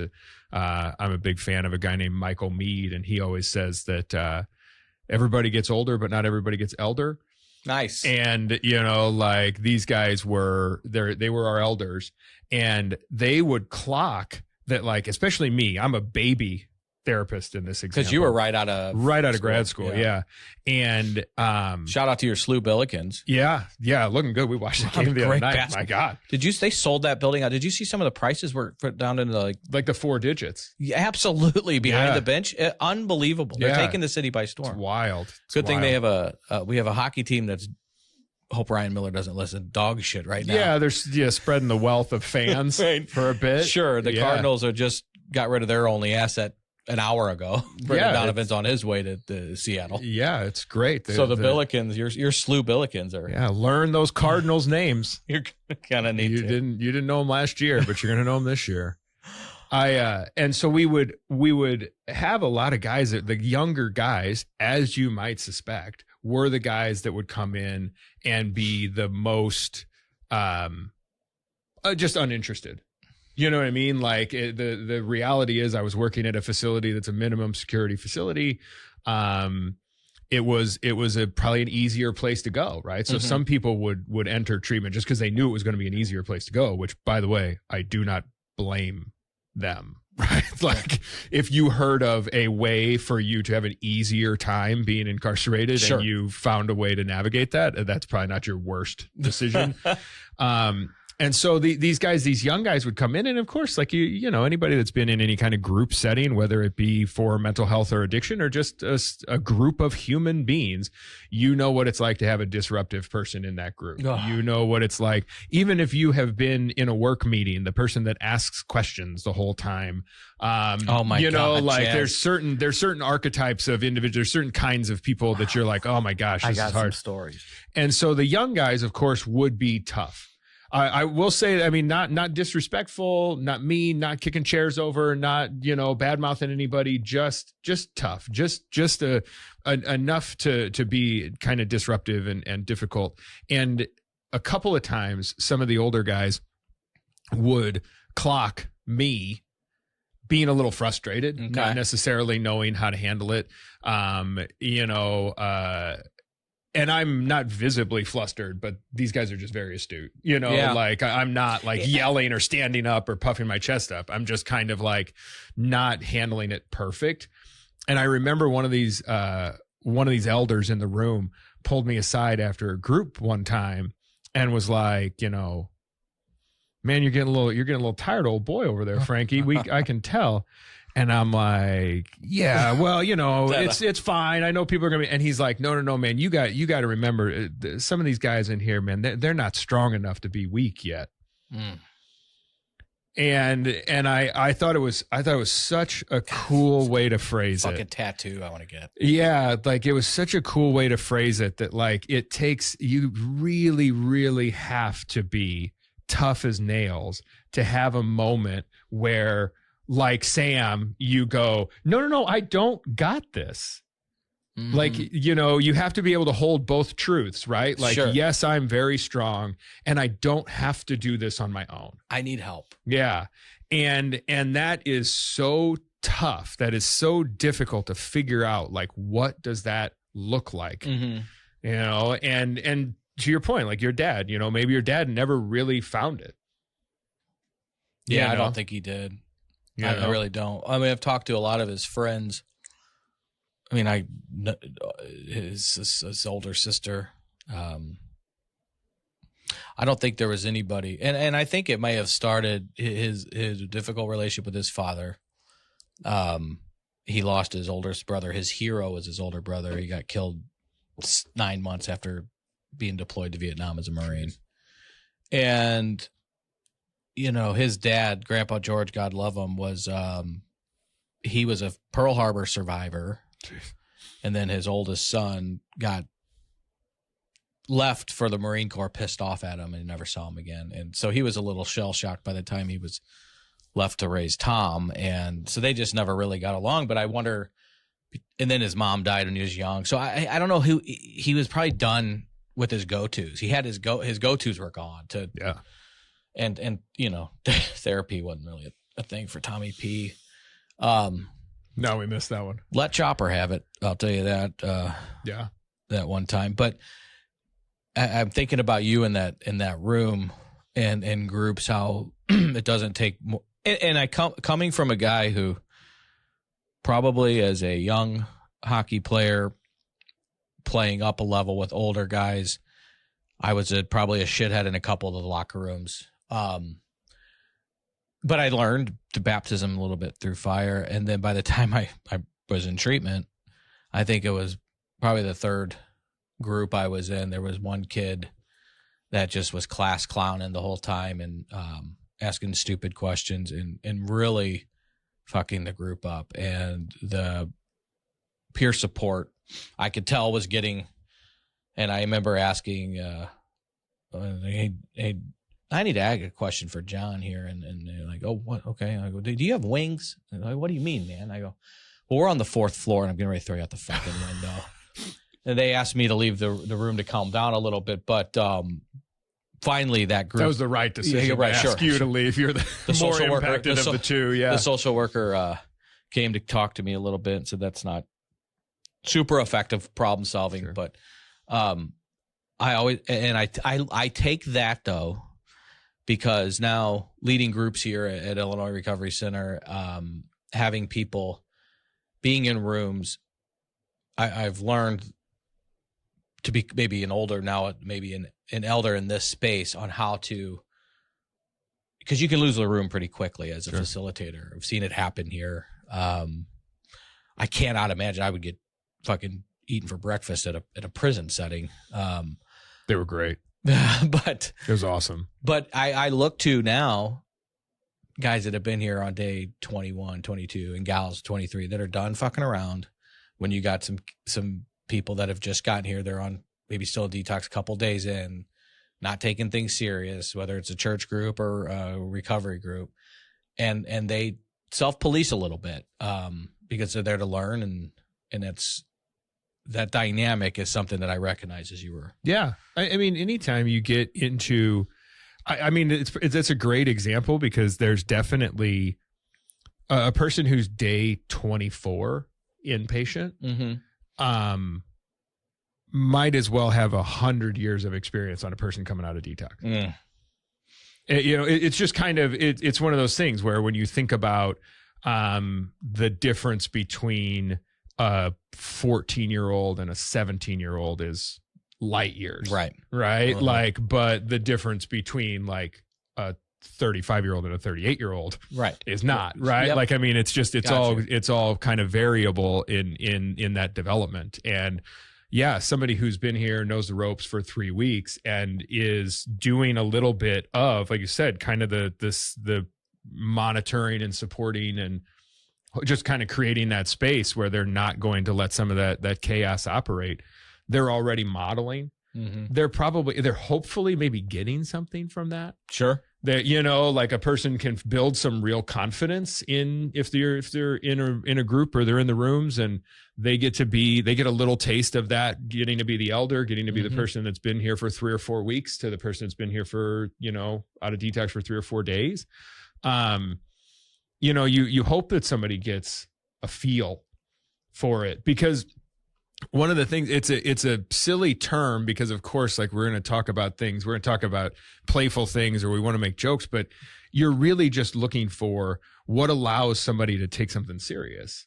I'm a big fan of a guy named Michael Mead, and he always says that everybody gets older, but not everybody gets elder. Nice. And like these guys they were our elders, and they would clock that, like, especially me, I'm a baby therapist in this example. Because you were right out of grad school, yeah. And shout out to your SLU Billikens. Yeah, looking good. We watched the game the other night. Basketball. My God, they sold that building out? Did you see some of the prices were put down into like the 4 digits? Yeah, absolutely, behind the bench. Unbelievable. They're taking the city by storm. It's wild. Good thing they have we have a hockey team that's, hope Ryan Miller doesn't listen, dog shit right now. Yeah, they're spreading the wealth of fans right. for a bit. Sure, the Cardinals are just got rid of their only asset an hour ago. Brendan Donovan's on his way to Seattle. Yeah, it's great. So the Billikens, your SLU Billikens are. Yeah, learn those Cardinals names. You're gonna need You didn't know them last year, but you're gonna know them this year. And so we would have a lot of guys that the younger guys, as you might suspect, were the guys that would come in and be the most just uninterested. You know what I mean? Like the reality is I was working at a facility that's a minimum security facility. It was probably an easier place to go, right? So some people would enter treatment just because they knew it was going to be an easier place to go, which, by the way, I do not blame them, right? Like if you heard of a way for you to have an easier time being incarcerated and you found a way to navigate that, that's probably not your worst decision. And so these guys, these young guys would come in, and of course, like you know, anybody that's been in any kind of group setting, whether it be for mental health or addiction or just a group of human beings, you know what it's like to have a disruptive person in that group. You know what it's like, even if you have been in a work meeting, the person that asks questions the whole time. Oh my God, know, like Chaz. there's certain archetypes of individuals, there's certain kinds of people that you're like, oh my gosh, this is hard. Some stories. And so the young guys, of course, would be tough. I will say, I mean, not disrespectful, not mean, not kicking chairs over, not, you know, bad mouthing anybody, just tough, just enough to be kind of disruptive and difficult. And a couple of times, some of the older guys would clock me being a little frustrated, not necessarily knowing how to handle it. You know, and I'm not visibly flustered, but these guys are just very astute, you know, like I'm not like yelling or standing up or puffing my chest up. I'm just kind of like not handling it perfect. And I remember one of these elders in the room pulled me aside after a group one time and was like, you know, man, you're getting a little tired, old boy over there, Frankie. I can tell. And I'm like, yeah, well, you know, it's fine. I know people are going to be, and he's like, no, man, you got to remember some of these guys in here, man, they're not strong enough to be weak yet. And I thought it was such a cool way to phrase it. Fucking tattoo I want to get. Yeah. Like it was such a cool way to phrase it that like, it takes, you really, really have to be tough as nails to have a moment where, like Sam, you go, no, I don't got this. Like, you know, you have to be able to hold both truths, right? Like, yes, I'm very strong and I don't have to do this on my own. I need help. Yeah. And that is so tough. That is so difficult to figure out. Like, what does that look like? You know, and to your point, like your dad, you know, maybe your dad never really found it. Yeah, you know? I don't think he did. I really don't. I mean, I've talked to a lot of his friends. I mean, his older sister. I don't think there was anybody, and I think it may have started his difficult relationship with his father. He lost his oldest brother. His hero was his older brother. He got killed 9 months after being deployed to Vietnam as a Marine, and. You know, his dad, Grandpa George, God love him, he was a Pearl Harbor survivor. And then his oldest son got left for the Marine Corps, pissed off at him, and never saw him again. And so he was a little shell-shocked by the time he was left to raise Tom. And so they just never really got along. But I wonder, and then his mom died when he was young. So I don't know who, he was probably done with his go-tos. He had his go-tos were gone to, And you know, therapy wasn't really a thing for Tommy P. No, we missed that one. Let Chopper have it. I'll tell you that. That one time. But I'm thinking about you in that room and in groups, how it doesn't take more. And I coming from a guy who probably as a young hockey player playing up a level with older guys, I was probably a shithead in a couple of the locker rooms. But I learned the baptism a little bit through fire. And then by the time I was in treatment, I think it was probably the third group I was in. There was one kid that just was class clowning the whole time and asking stupid questions and really fucking the group up. And the peer support I could tell was getting, and I remember asking, hey, I need to add a question for John here. And they're like, oh, what? Okay. I go, do you have wings? And they're like, what do you mean, man? I go, well, we're on the 4th floor and I'm getting ready to throw you out the fucking window. And they asked me to leave the room to calm down a little bit. But finally, that group. That was the right decision. Yeah, right, to ask you to leave. You're the more social impacted worker, of the two. Yeah. The social worker came to talk to me a little bit and said that's not super effective problem solving. Sure. But I always, and I take that though, because now leading groups here at Illinois Recovery Center, having people being in rooms, I've learned to be maybe an older now, maybe an elder in this space on how to, because you can lose the room pretty quickly as a facilitator. I've seen it happen here. I cannot imagine I would get fucking eaten for breakfast at a prison setting. They were great. But it was awesome. But I look to now guys that have been here on day 21, 22 and gals 23 that are done fucking around. When you got some people that have just gotten here, they're on maybe still a detox a couple days in, not taking things serious, whether it's a church group or a recovery group, and they self-police a little bit because they're there to learn, and that dynamic is something that I recognize as you were. Yeah. I mean, anytime you get into, I mean, it's a great example because there's definitely a person who's day 24 inpatient, might as well have 100 years of experience on a person coming out of detox. It's just kind of, it's one of those things where when you think about the difference between a 14-year-old and a 17-year-old is light years. Right. Uh-huh. Like, but the difference between like a 35-year-old and a 38-year-old is not, right? Yep. Like, I mean, it's all kind of variable in that development. And yeah, somebody who's been here, knows the ropes for 3 weeks and is doing a little bit of, like you said, kind of the monitoring and supporting and just kind of creating that space where they're not going to let some of that chaos operate. They're already modeling. They're hopefully maybe getting something from that. Sure. That, like a person can build some real confidence in if they're in a group or they're in the rooms and they get a little taste of that, getting to be the elder, getting to be the person that's been here for 3 or 4 weeks to the person that's been here for, out of detox for 3 or 4 days. You hope that somebody gets a feel for it, because one of the things, it's a silly term because of course, like we're going to talk about playful things or we want to make jokes, but you're really just looking for what allows somebody to take something serious.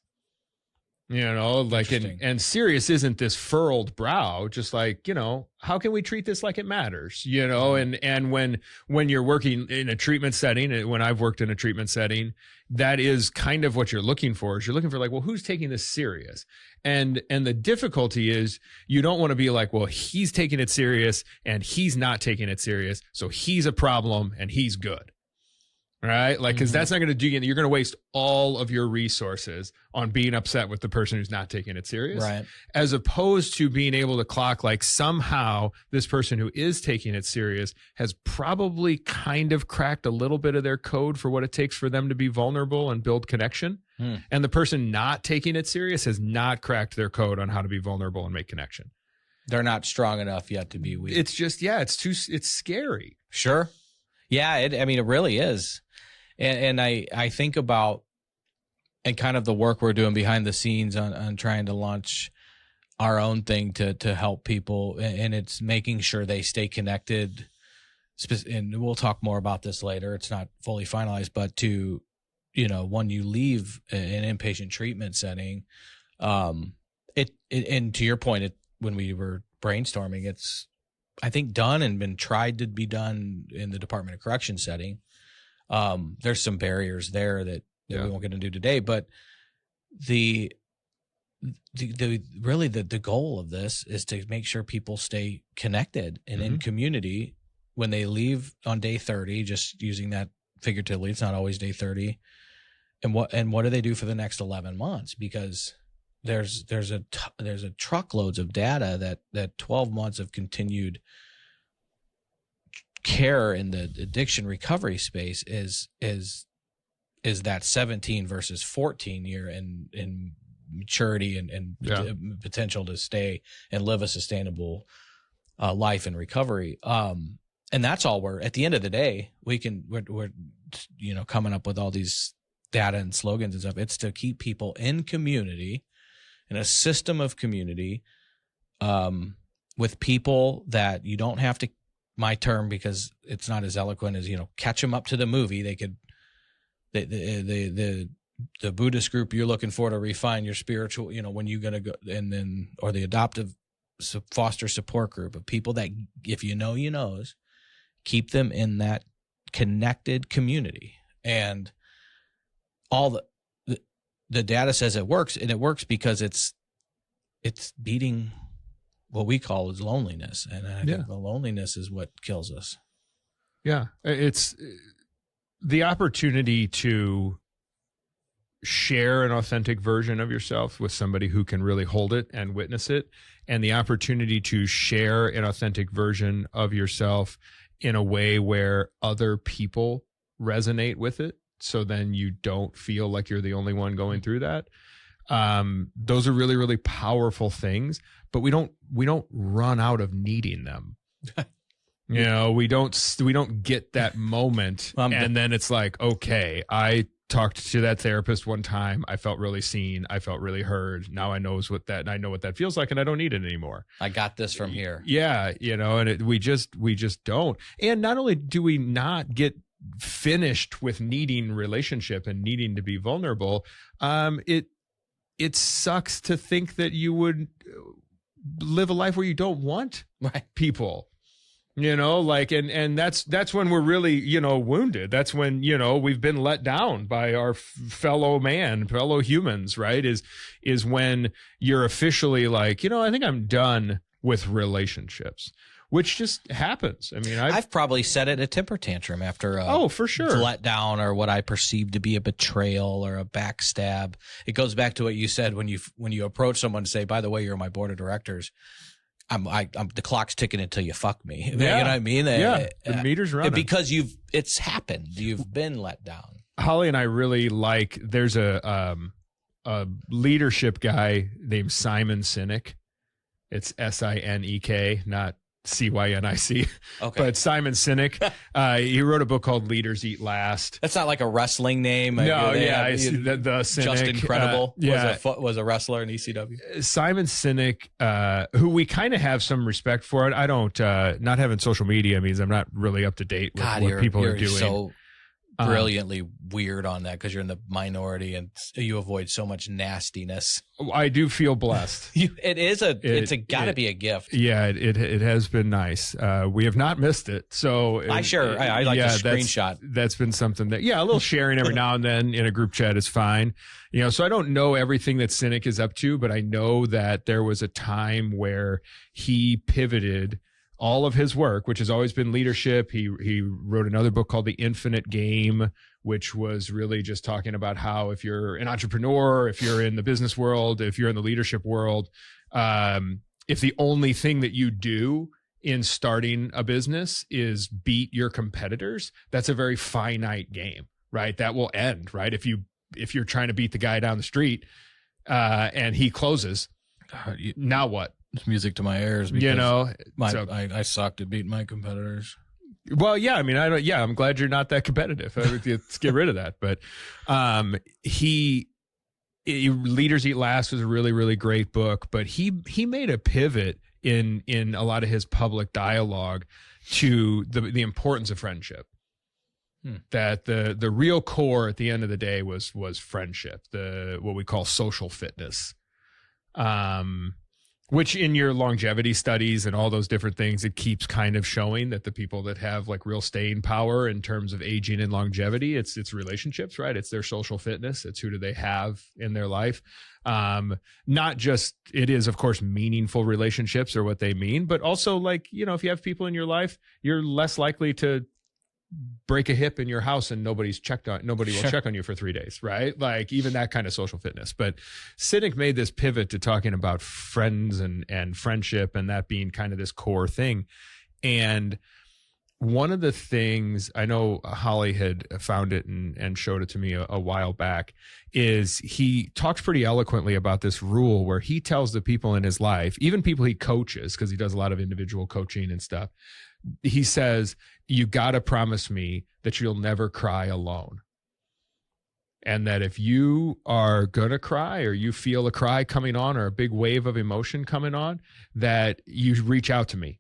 And serious isn't this furrowed brow, just like, how can we treat this like it matters, and when you're working in a treatment setting, when I've worked in a treatment setting, that is kind of what you're looking for, is you're looking for like, well, who's taking this serious? And the difficulty is you don't want to be like, well, he's taking it serious and he's not taking it serious, so he's a problem and he's good. Right? Like, because that's not going to do you. You're going to waste all of your resources on being upset with the person who's not taking it serious. Right. As opposed to being able to clock, like, somehow this person who is taking it serious has probably kind of cracked a little bit of their code for what it takes for them to be vulnerable and build connection. And the person not taking it serious has not cracked their code on how to be vulnerable and make connection. They're not strong enough yet to be weak. It's just, it's scary. Sure. Yeah. It really is. And I think about, and kind of the work we're doing behind the scenes on trying to launch our own thing to help people. And it's making sure they stay connected. And we'll talk more about this later. It's not fully finalized, but when you leave an inpatient treatment setting, and to your point, when we were brainstorming, it's, I think, done and been tried to be done in the Department of Corrections setting. There's some barriers there that we won't get into today, but the goal of this is to make sure people stay connected and in community when they leave on day 30, just using that figuratively. It's not always day 30. And what do they do for the next 11 months? Because there's a truckloads of data that 12 months of continued care in the addiction recovery space is that 17 versus 14 year in maturity and potential to stay and live a sustainable life in recovery. And that's all we're, at the end of the day, we're coming up with all these data and slogans and stuff. It's to keep people in community, in a system of community, with people that you don't have to, my term, because it's not as eloquent as, catch them up to the movie. They could, the Buddhist group you're looking for to refine your spiritual, when you're going to go, and then, or the adoptive foster support group of people that, if you knows, keep them in that connected community. And all the data says it works, and it works because it's beating what we call is loneliness. And I think the loneliness is what kills us. Yeah. It's the opportunity to share an authentic version of yourself with somebody who can really hold it and witness it, and the opportunity to share an authentic version of yourself in a way where other people resonate with it. So then you don't feel like you're the only one going through that. Those are really, really powerful things, but we don't run out of needing them. We don't get that moment. And then it's like, okay, I talked to that therapist one time. I felt really seen. I felt really heard. Now I know what that feels like, and I don't need it anymore. I got this from here. Yeah. And we just don't. And not only do we not get finished with needing relationship and needing to be vulnerable, it sucks to think that you would live a life where you don't want people. And that's when we're really, wounded. That's when, we've been let down by our fellow humans, right? Is when you're officially like, I think I'm done with relationships, which just happens. I mean, I've probably said it in a temper tantrum after for sure, let down or what I perceive to be a betrayal or a backstab. It goes back to what you said when you approach someone and say, by the way, you're on my board of directors. I'm the clock's ticking until you fuck me. You know what I mean? The meter's running. Because it's happened. You've been let down. Holly and I really there's a leadership guy named Simon Sinek. It's Sinek, not Cynic. Okay. But Simon Sinek, he wrote a book called Leaders Eat Last. That's not like a wrestling name. No, the Sinek. Just Incredible was a wrestler in ECW. Simon Sinek, who we kind of have some respect for. I don't, not having social media means I'm not really up to date with what people are doing. So brilliantly weird on that because you're in the minority and you avoid so much nastiness. I do feel blessed. It's gotta be a gift. Yeah, it has been nice. We have not missed it. So I like to screenshot. That's been something that, a little sharing every now and then in a group chat is fine. So I don't know everything that Sinek is up to, but I know that there was a time where he pivoted all of his work, which has always been leadership. He wrote another book called The Infinite Game, which was really just talking about how if you're an entrepreneur, if you're in the business world, if you're in the leadership world, if the only thing that you do in starting a business is beat your competitors, that's a very finite game, right? That will end, right? If you're trying to beat the guy down the street and he closes, now what? It's music to my ears because I sucked at beating my competitors. Well, yeah, I mean, I'm glad you're not that competitive. Let's get rid of that. But Leaders Eat Last was a really, really great book, but he made a pivot in a lot of his public dialogue to the importance of friendship. That the real core at the end of the day was friendship, what we call social fitness. Which in your longevity studies and all those different things, it keeps kind of showing that the people that have like real staying power in terms of aging and longevity, it's relationships, right? It's their social fitness. It's who do they have in their life. Not just, it is of course meaningful relationships or what they mean, but also like, if you have people in your life, you're less likely to break a hip in your house and nobody will check on you for 3 days, right? Like even that kind of social fitness. But Sinek made this pivot to talking about friends and friendship and that being kind of this core thing. And one of the things I know Holly had found it and showed it to me a while back is he talks pretty eloquently about this rule where he tells the people in his life, even people he coaches, because he does a lot of individual coaching and stuff. He says, you got to promise me that you'll never cry alone. And that if you are going to cry or you feel a cry coming on or a big wave of emotion coming on, that you reach out to me.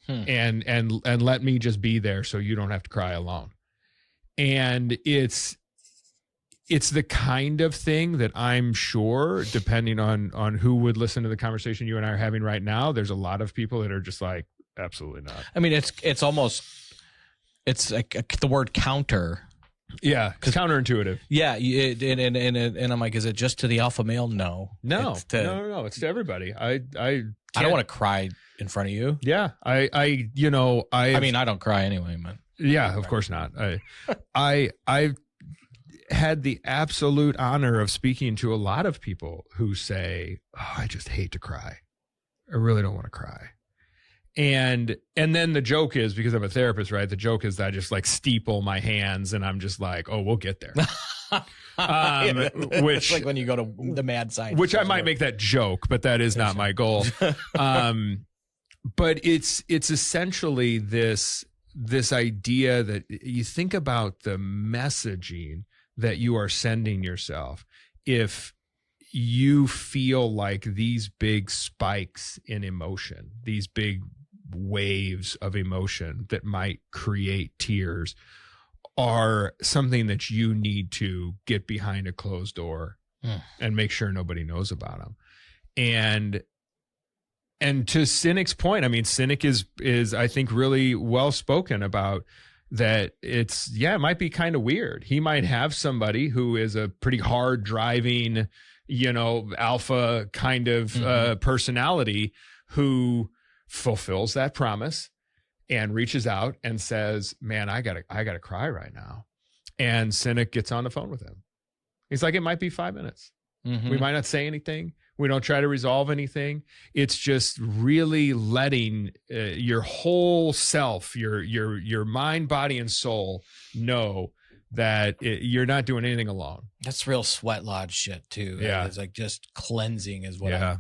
And let me just be there so you don't have to cry alone. And it's the kind of thing that I'm sure, depending on who would listen to the conversation you and I are having right now, there's a lot of people that are just like, absolutely not. I mean, it's almost, it's like the word counter. Yeah, it's counterintuitive. Yeah, and I'm like, is it just to the alpha male? No. No, it's to everybody. I don't want to cry in front of you. Yeah, I mean, I don't cry anyway, man. Yeah, of course not. I've had the absolute honor of speaking to a lot of people who say, "Oh, I just hate to cry. I really don't want to cry." And then the joke is, because I'm a therapist, right? The joke is that I just like steeple my hands and I'm just like, "Oh, we'll get there." Which, like when you go to the mad science, which I might make that joke, but that is not my goal. But it's essentially this idea that you think about the messaging that you are sending yourself. If you feel like these big spikes in emotion, these big waves of emotion that might create tears, are something that you need to get behind a closed door and make sure nobody knows about them. And to Sinek's point, I mean, Sinek is I think really well spoken about that. It might be kind of weird. He might have somebody who is a pretty hard driving, alpha kind of personality who fulfills that promise and reaches out and says, "Man, I gotta cry right now." And Sinek gets on the phone with him. He's like, "It might be 5 minutes. We might not say anything. We don't try to resolve anything. It's just really letting your whole self, your mind, body, and soul know that you're not doing anything alone." That's real sweat lodge shit too. Yeah, it's like just cleansing is what.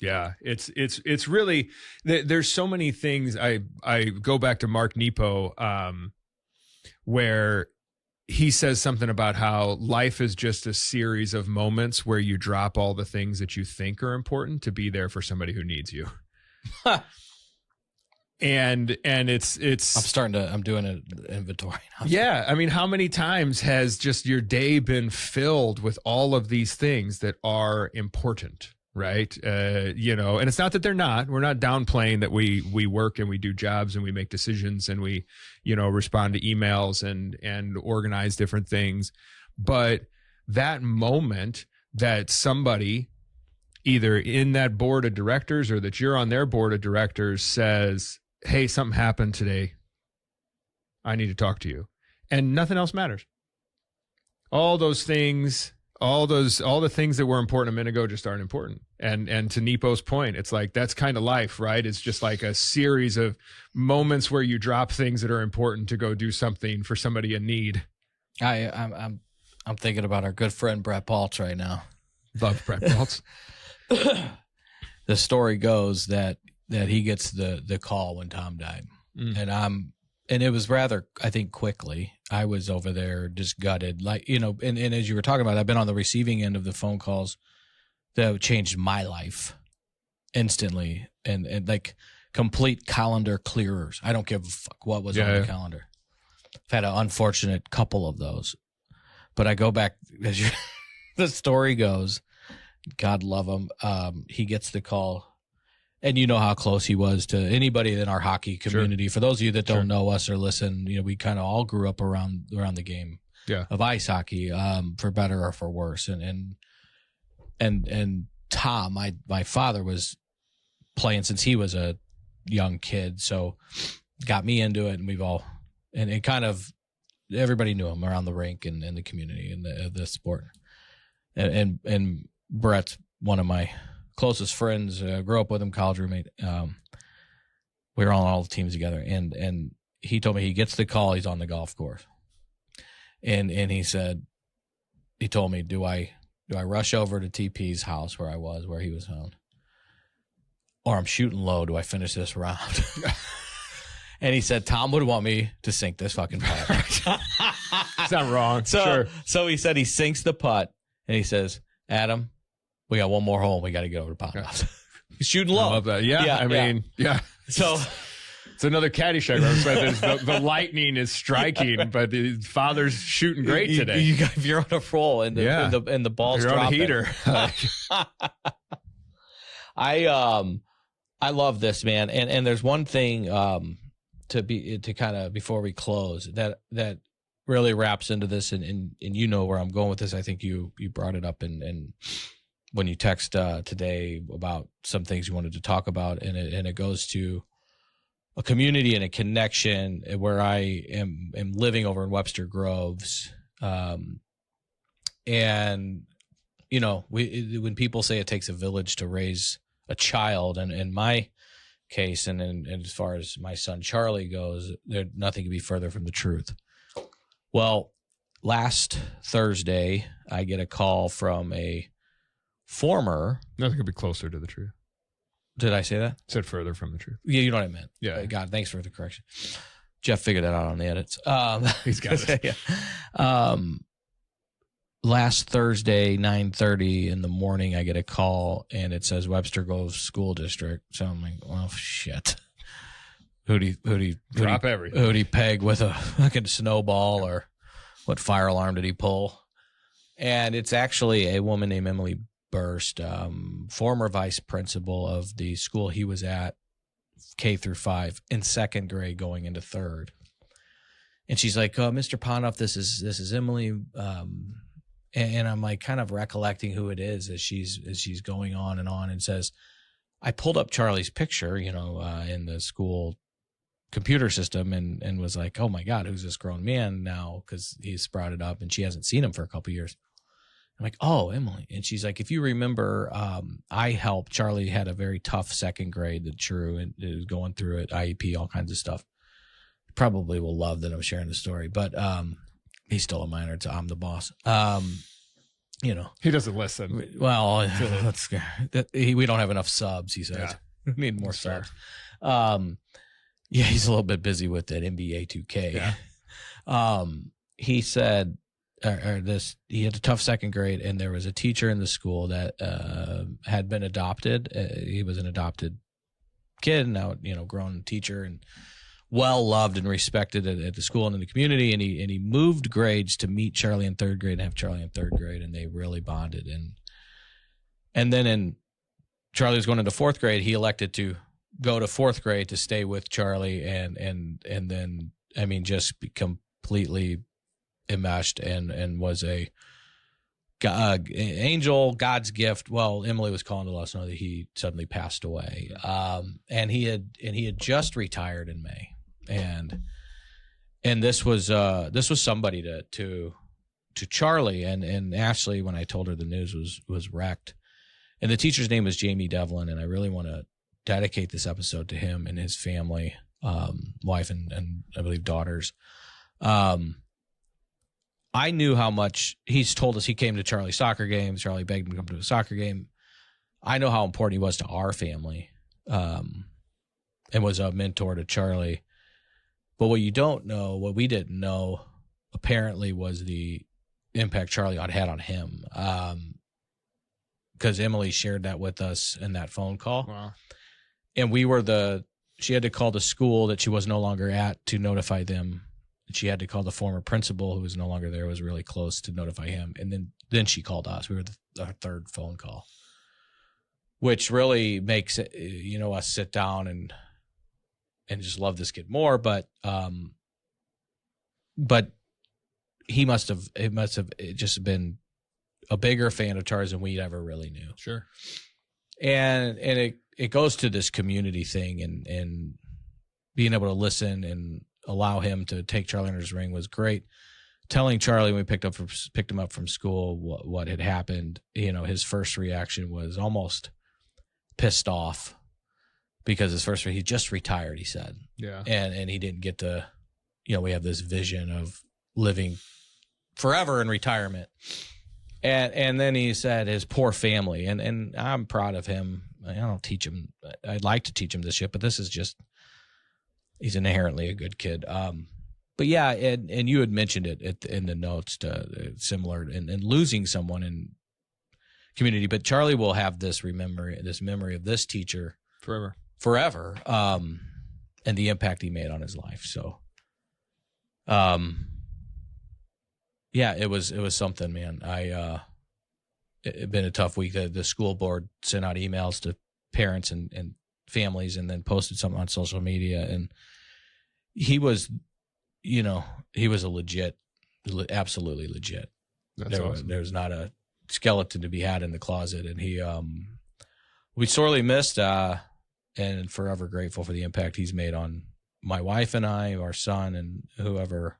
Yeah, it's really, there's so many things. I go back to Mark Nepo, where he says something about how life is just a series of moments where you drop all the things that you think are important to be there for somebody who needs you. And I'm doing an inventory now. Yeah. I mean, how many times has just your day been filled with all of these things that are important? Right. And it's not that we're not downplaying that we work and we do jobs and we make decisions and we, respond to emails and organize different things. But that moment that somebody either in that board of directors or that you're on their board of directors says, "Hey, something happened today. I need to talk to you." And nothing else matters. All those things, all the things that were important a minute ago just aren't important. And to Nepo's point, it's like, that's kind of life, right? It's just like a series of moments where you drop things that are important to go do something for somebody in need. I'm thinking about our good friend Brett Paltz right now. Love Brett Paltz. The story goes that he gets the call when Tom died. And it was rather, I think, quickly. I was over there just gutted, like, and as you were talking about, I've been on the receiving end of the phone calls that changed my life instantly, and like complete calendar clearers. I don't give a fuck what was on the calendar. I've had an unfortunate couple of those, but I go back as the story goes. God love him. He gets the call. And you know how close he was to anybody in our hockey community. Sure. For those of you that don't know us or listen, we kind of all grew up around the game of ice hockey, for better or for worse. And Tom, my father, was playing since he was a young kid, so got me into it, and we've all and kind of everybody knew him around the rink and the community and the sport. And Brett's one of my closest friends, grew up with him, college roommate. We were on all the teams together, and he told me he gets the call. He's on the golf course. And he said, he told me, do I rush over to TP's house where he was home? Or I'm shooting low. Do I finish this round? And he said, Tom would want me to sink this fucking putt. It's not wrong. So he said he sinks the putt, and he says, Adam, we got one more hole. We got to get over to Pondoff. He's shooting low. I love that. Yeah. I mean, yeah. So it's another Caddyshack reference. The lightning is striking, but the father's shooting great today. If you're on a roll and the ball's you're dropping. on a heater. I love this, man. And there's one thing to kind of before we close that really wraps into this, and you know where I'm going with this. I think you brought it up and when you text today about some things you wanted to talk about, and it goes to a community and a connection where I am living over in Webster Groves. And, you know, when people say it takes a village to raise a child, and in my case, and as far as my son Charlie goes, nothing could be further from the truth. Well, last Thursday, I get a call from a former. Nothing could be closer to the truth. Did I say that? Said further from the truth. Yeah, you know what I meant. Yeah. God, thanks for the correction. Jeff figured that out on the edits. He's got it. Yeah. Last Thursday, 9:30 in the morning, I get a call, and it says Webster Groves School District. So I'm like, well, shit. Who'd he peg with a fucking snowball, or what fire alarm did he pull? And it's actually a woman named Emily Burst, former vice principal of the school he was at, K through 5, in second grade going into third. And she's like, Mr. Pondoff, this is Emily. And I'm like kind of recollecting who it is as she's going on, and says, I pulled up Charlie's picture, in the school computer system, and was like, oh my God, who's this grown man now? Because he's sprouted up, and she hasn't seen him for a couple of years. I'm like, oh, Emily. And she's like, if you remember, I helped. Charlie had a very tough second grade, that's true, and it was going through it, IEP, all kinds of stuff. Probably will love that I'm sharing the story, but he's still a minor, so I'm the boss. He doesn't listen. Well, we don't have enough subs, he says. Yeah. We need more subs. Yeah, he's a little bit busy with that NBA 2K. Yeah. He said, he had a tough second grade, and there was a teacher in the school that had been adopted. He was an adopted kid, now grown teacher, and well loved and respected at the school and in the community. And he moved grades to meet Charlie in third grade and have Charlie in third grade, and they really bonded. And then Charlie was going into fourth grade, he elected to go to fourth grade to stay with Charlie, and then just be completely enmeshed and was a angel, God's gift. Well, Emily was calling to let us know that he suddenly passed away. And he had just retired in May. And this was somebody to Charlie, and Ashley, when I told her the news, was wrecked. And the teacher's name was Jamie Devlin, and I really want to dedicate this episode to him and his family, wife and I believe daughters. I knew how much he's told us. He came to Charlie's soccer games. Charlie begged him to come to a soccer game. I know how important he was to our family, and was a mentor to Charlie. But what we didn't know, apparently, was the impact Charlie had on him. Because Emily shared that with us in that phone call. Wow. And she had to call the school that she was no longer at to notify them. She had to call the former principal, who was no longer there, was really close, to notify him. And then she called us. We were our third phone call, which really makes it, us sit down and just love this kid more. But he must have just been a bigger fan of Charles than we ever really knew. Sure. And it goes to this community thing, and being able to listen and allow him to take Charlie under his wing was great. Telling Charlie when we picked him up from school what had happened, his first reaction was almost pissed off, because he just retired, he said. Yeah. And he didn't get to, we have this vision of living forever in retirement. And then he said his poor family, and I'm proud of him. I don't teach him. I'd like to teach him this shit, but this is just, he's inherently a good kid. But yeah, and you had mentioned it in the notes to similar and losing someone in community, but Charlie will have this memory of this teacher forever. And the impact he made on his life. So, yeah, it was something, man. It'd been a tough week. The school board sent out emails to parents and families, and then posted something on social media. And he was, absolutely legit. Awesome. There's not a skeleton to be had in the closet. And we sorely missed, and forever grateful for the impact he's made on my wife and I, our son, and whoever,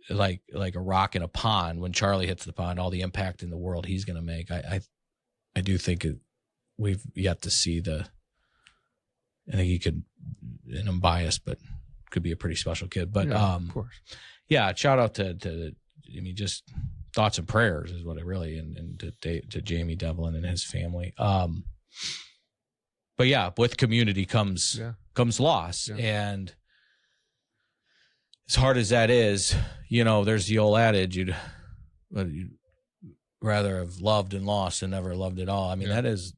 like a rock in a pond. When Charlie hits the pond, all the impact in the world he's going to make. I do think we've yet to see I think he could, and I'm biased, but could be a pretty special kid. But of course, yeah. Shout out to just thoughts and prayers is what I really, and to Jamie Devlin and his family. But yeah, with community comes loss, and as hard as that is, there's the old adage, you'd rather have loved and lost than never loved at all. I mean, that is,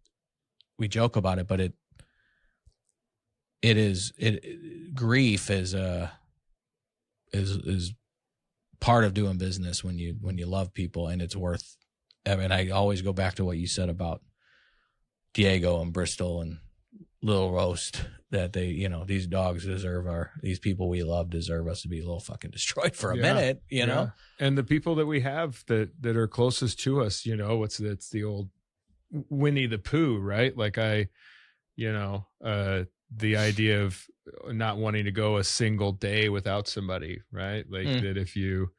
we joke about it, but grief is part of doing business when you love people, and it's worth. I mean, I always go back to what you said about Diego and Bristol and Little Roast, that they, these dogs these people we love deserve us to be a little fucking destroyed for a minute, know? And the people that we have that are closest to us, it's the old Winnie the Pooh, right? Like the idea of not wanting to go a single day without somebody, right? Like that if you,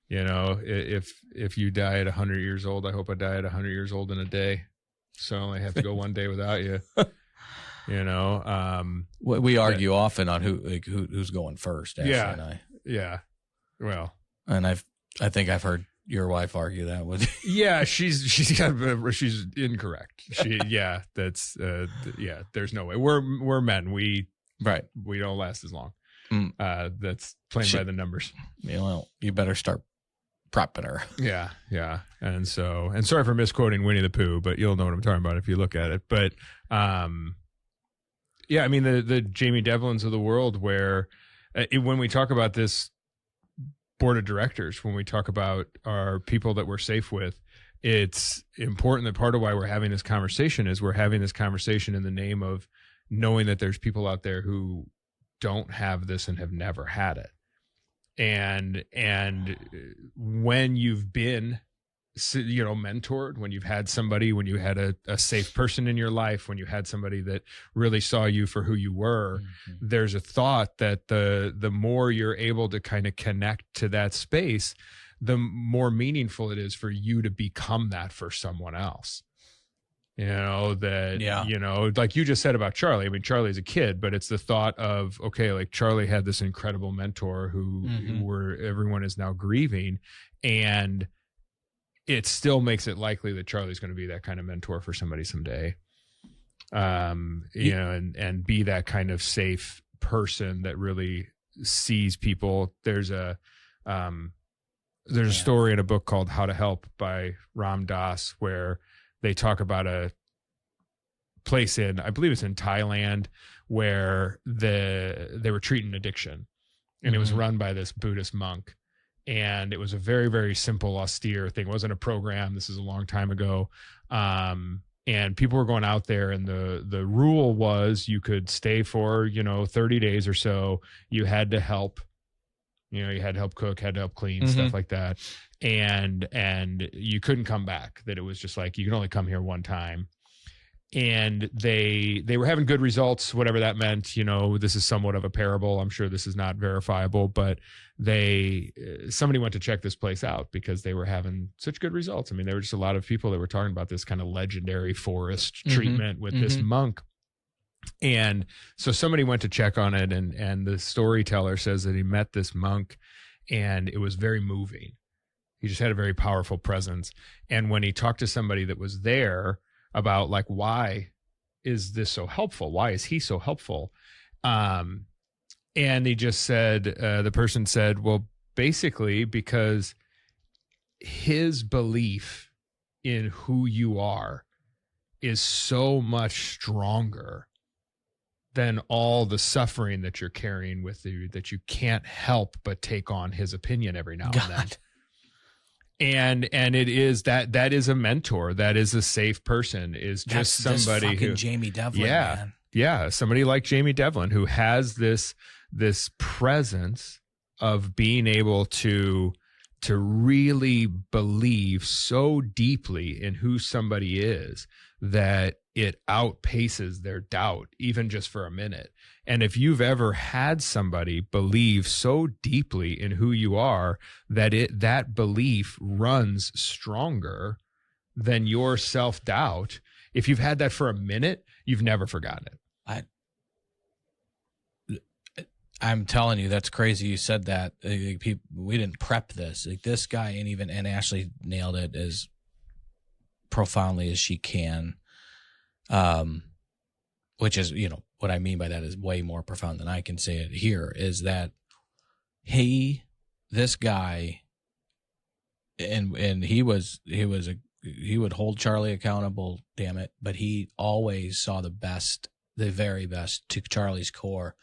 if you die at 100 years old, I hope I die at 100 years old in a day. So I only have to go one day without you. We argue often on who's going first. Ashley and I. Yeah. Well, and I think I've heard your wife argue that with. Yeah, she's incorrect. That's there's no way. We're men. We don't last as long. That's playing by the numbers. Well, you better start prepping her. Yeah. And sorry for misquoting Winnie the Pooh, but you'll know what I'm talking about if you look at it. But I mean the Jamie Devlins of the world, where when we talk about this board of directors, when we talk about our people that we're safe with, it's important that part of why we're having this conversation is we're having this conversation in the name of knowing that there's people out there who don't have this and have never had it. And when you've been, mentored, when you've had somebody, when you had a safe person in your life, when you had somebody that really saw you for who you were, there's a thought that the more you're able to kind of connect to that space, the more meaningful it is for you to become that for someone else. Like you just said about Charlie. I mean, Charlie's a kid, but it's the thought of, okay, like Charlie had this incredible mentor who everyone is now grieving, and it still makes it likely that Charlie's going to be that kind of mentor for somebody someday. And be that kind of safe person that really sees people. There's a story in a book called How to Help by Ram Dass, where they talk about a place I believe it's in Thailand, where they were treating addiction, and it was run by this Buddhist monk. And it was a very, very simple, austere thing. It wasn't a program. This is a long time ago. And people were going out there, and the rule was you could stay for, 30 days or so. You had to help, you had to help cook, had to help clean, stuff like that. And you couldn't come back, that it was just like, you can only come here one time. and they were having good results, whatever that meant. This is somewhat of a parable. I'm sure this is not verifiable, but somebody went to check this place out because they were having such good results. I mean, there were just a lot of people that were talking about this kind of legendary forest treatment with this monk. And so somebody went to check on it, and the storyteller says that he met this monk, and it was very moving. He just had a very powerful presence. And when he talked to somebody that was there about like, why is this so helpful? Why is he so helpful? And he just said, the person said, well, basically because his belief in who you are is so much stronger than all the suffering that you're carrying with you, that you can't help but take on his opinion every now and then. And it is that is a mentor. That is a safe person, is just somebody who Jamie Devlin. Yeah. Man. Yeah. Somebody like Jamie Devlin, who has this presence of being able to really believe so deeply in who somebody is that it outpaces their doubt, even just for a minute. And if you've ever had somebody believe so deeply in who you are that that belief runs stronger than your self-doubt, if you've had that for a minute, you've never forgotten it. I'm telling you, that's crazy you said that. We didn't prep this. Like, this guy and Ashley nailed it as profoundly as she can. Which is, what I mean by that is way more profound than I can say it here, is that this guy, and he would hold Charlie accountable, damn it, but he always saw the very best to Charlie's core.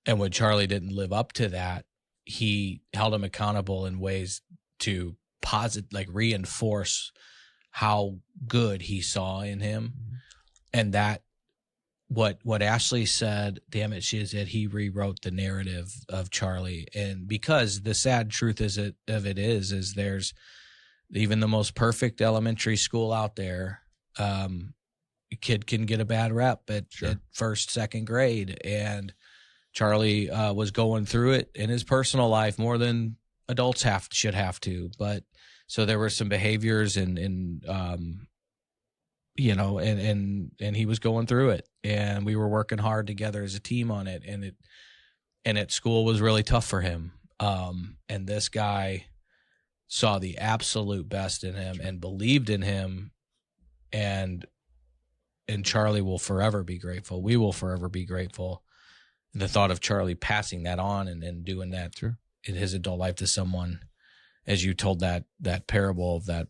And when Charlie didn't live up to that, he held him accountable in ways to reinforce how good he saw in him. And that what Ashley said, damn it, she said he rewrote the narrative of Charlie. And because the sad truth is there's even the most perfect elementary school out there, a kid can get a bad rep at first, second grade. And Charlie was going through it in his personal life more than adults should have to. But so there were some behaviors and he was going through it, and we were working hard together as a team on it. And at school was really tough for him. And this guy saw the absolute best in him and believed in him. And Charlie will forever be grateful. We will forever be grateful. The thought of Charlie passing that on and doing that in his adult life to someone, as you told that parable of that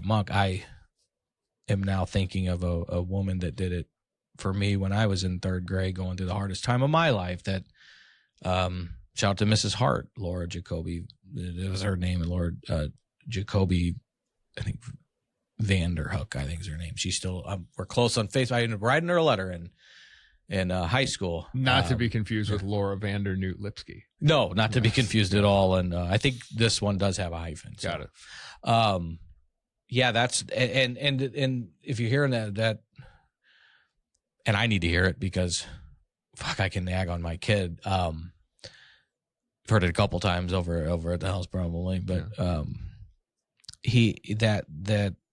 monk, I am now thinking of a woman that did it for me when I was in third grade, going through the hardest time of my life. That shout out to Mrs. Hart, Laura Jacoby, it was her name, and Laura Jacoby, I think Vanderhook, I think is her name. She's still we're close on Facebook. I ended up writing her a letter in high school. Not to be confused with Laura Vandernoot Lipsky. No, not to be confused at all. And I think this one does have a hyphen. So. Got it. Yeah, that's and if you're hearing that, and I need to hear it because I can nag on my kid. I've heard it a couple times over at the house probably, but that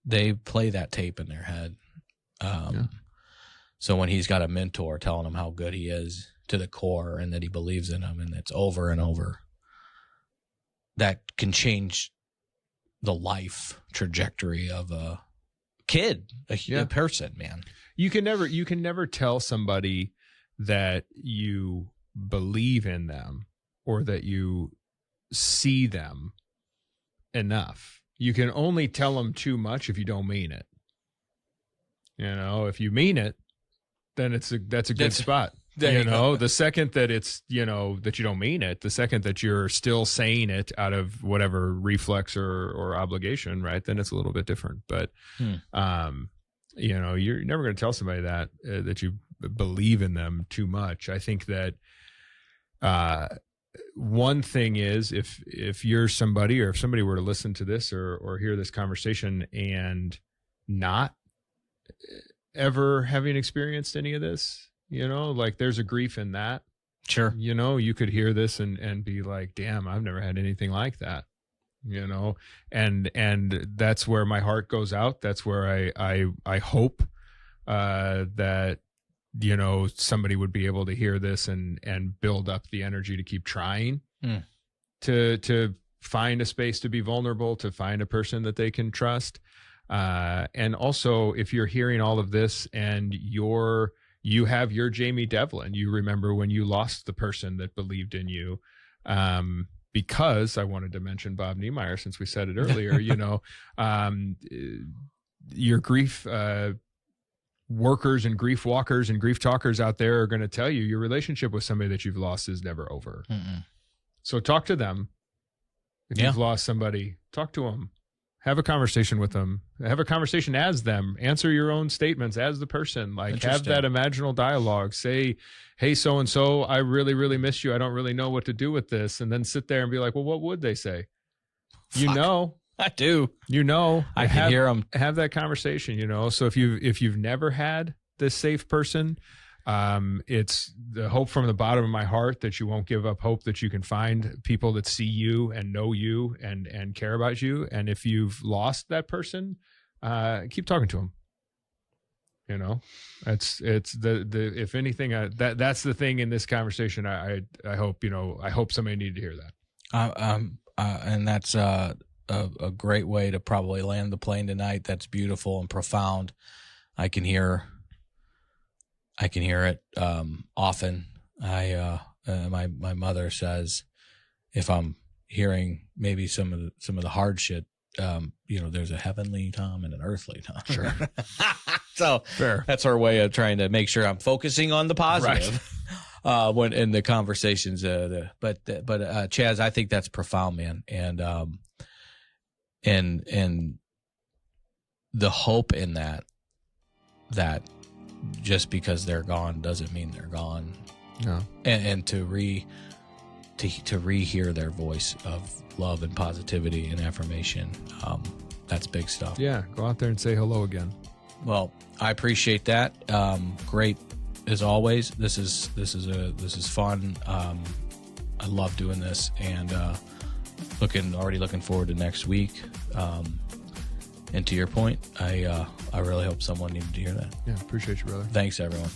they play that tape in their head. So when he's got a mentor telling him how good he is to the core and that he believes in him, and it's over and over, that can change the life trajectory of a kid, a person, man. You can never tell somebody that you believe in them or that you see them enough. You can only tell them too much if you don't mean it. If you mean it, then that's a good spot. The second that it's, that you don't mean it, the second that you're still saying it out of whatever reflex or obligation, right, then it's a little bit different. But, you're never going to tell somebody that you believe in them too much. I think that one thing is if you're somebody, or if somebody were to listen to this or hear this conversation and not ever having experienced any of this, like there's a grief in that. Sure. You could hear this and be like, damn, I've never had anything like that, and that's where my heart goes out. That's where I hope that, somebody would be able to hear this and build up the energy to keep trying to find a space to be vulnerable, to find a person that they can trust. And also, if you're hearing all of this and you have your Jamie Devlin, you remember when you lost the person that believed in you, because I wanted to mention Bob Niemeyer, since we said it earlier, your grief workers and grief walkers and grief talkers out there are going to tell you your relationship with somebody that you've lost is never over. Mm-mm. So talk to them. If you've lost somebody, talk to them. Have a conversation with them. Have a conversation as them. Answer your own statements as the person. Like, have that imaginal dialogue. Say, hey, so-and-so, I really, really miss you. I don't really know what to do with this. And then sit there and be like, well, what would they say? Fuck. I do. I can hear them. Have that conversation, So if you've never had this safe person, it's the hope from the bottom of my heart that you won't give up hope, that you can find people that see you and know you and care about you. And if you've lost that person, keep talking to them. It's the if anything, that's the thing in this conversation. I hope, I hope somebody needed to hear that. And that's a great way to probably land the plane tonight. That's beautiful and profound. I can hear it often. My mother says, if I'm hearing maybe some of the hard shit, there's a heavenly Tom and an earthly Tom. Sure. So fair. That's our way of trying to make sure I'm focusing on the positive. Right. When in the conversations, but Chaz, I think that's profound, man, and the hope in that just because they're gone doesn't mean they're gone. No. And to rehear their voice of love and positivity and affirmation, that's big stuff. Yeah, go out there and say hello again. Well, I appreciate that. Great as always. This is fun. I love doing this, and already looking forward to next week. And to your point, I really hope someone needed to hear that. Yeah, appreciate you, brother. Thanks, everyone.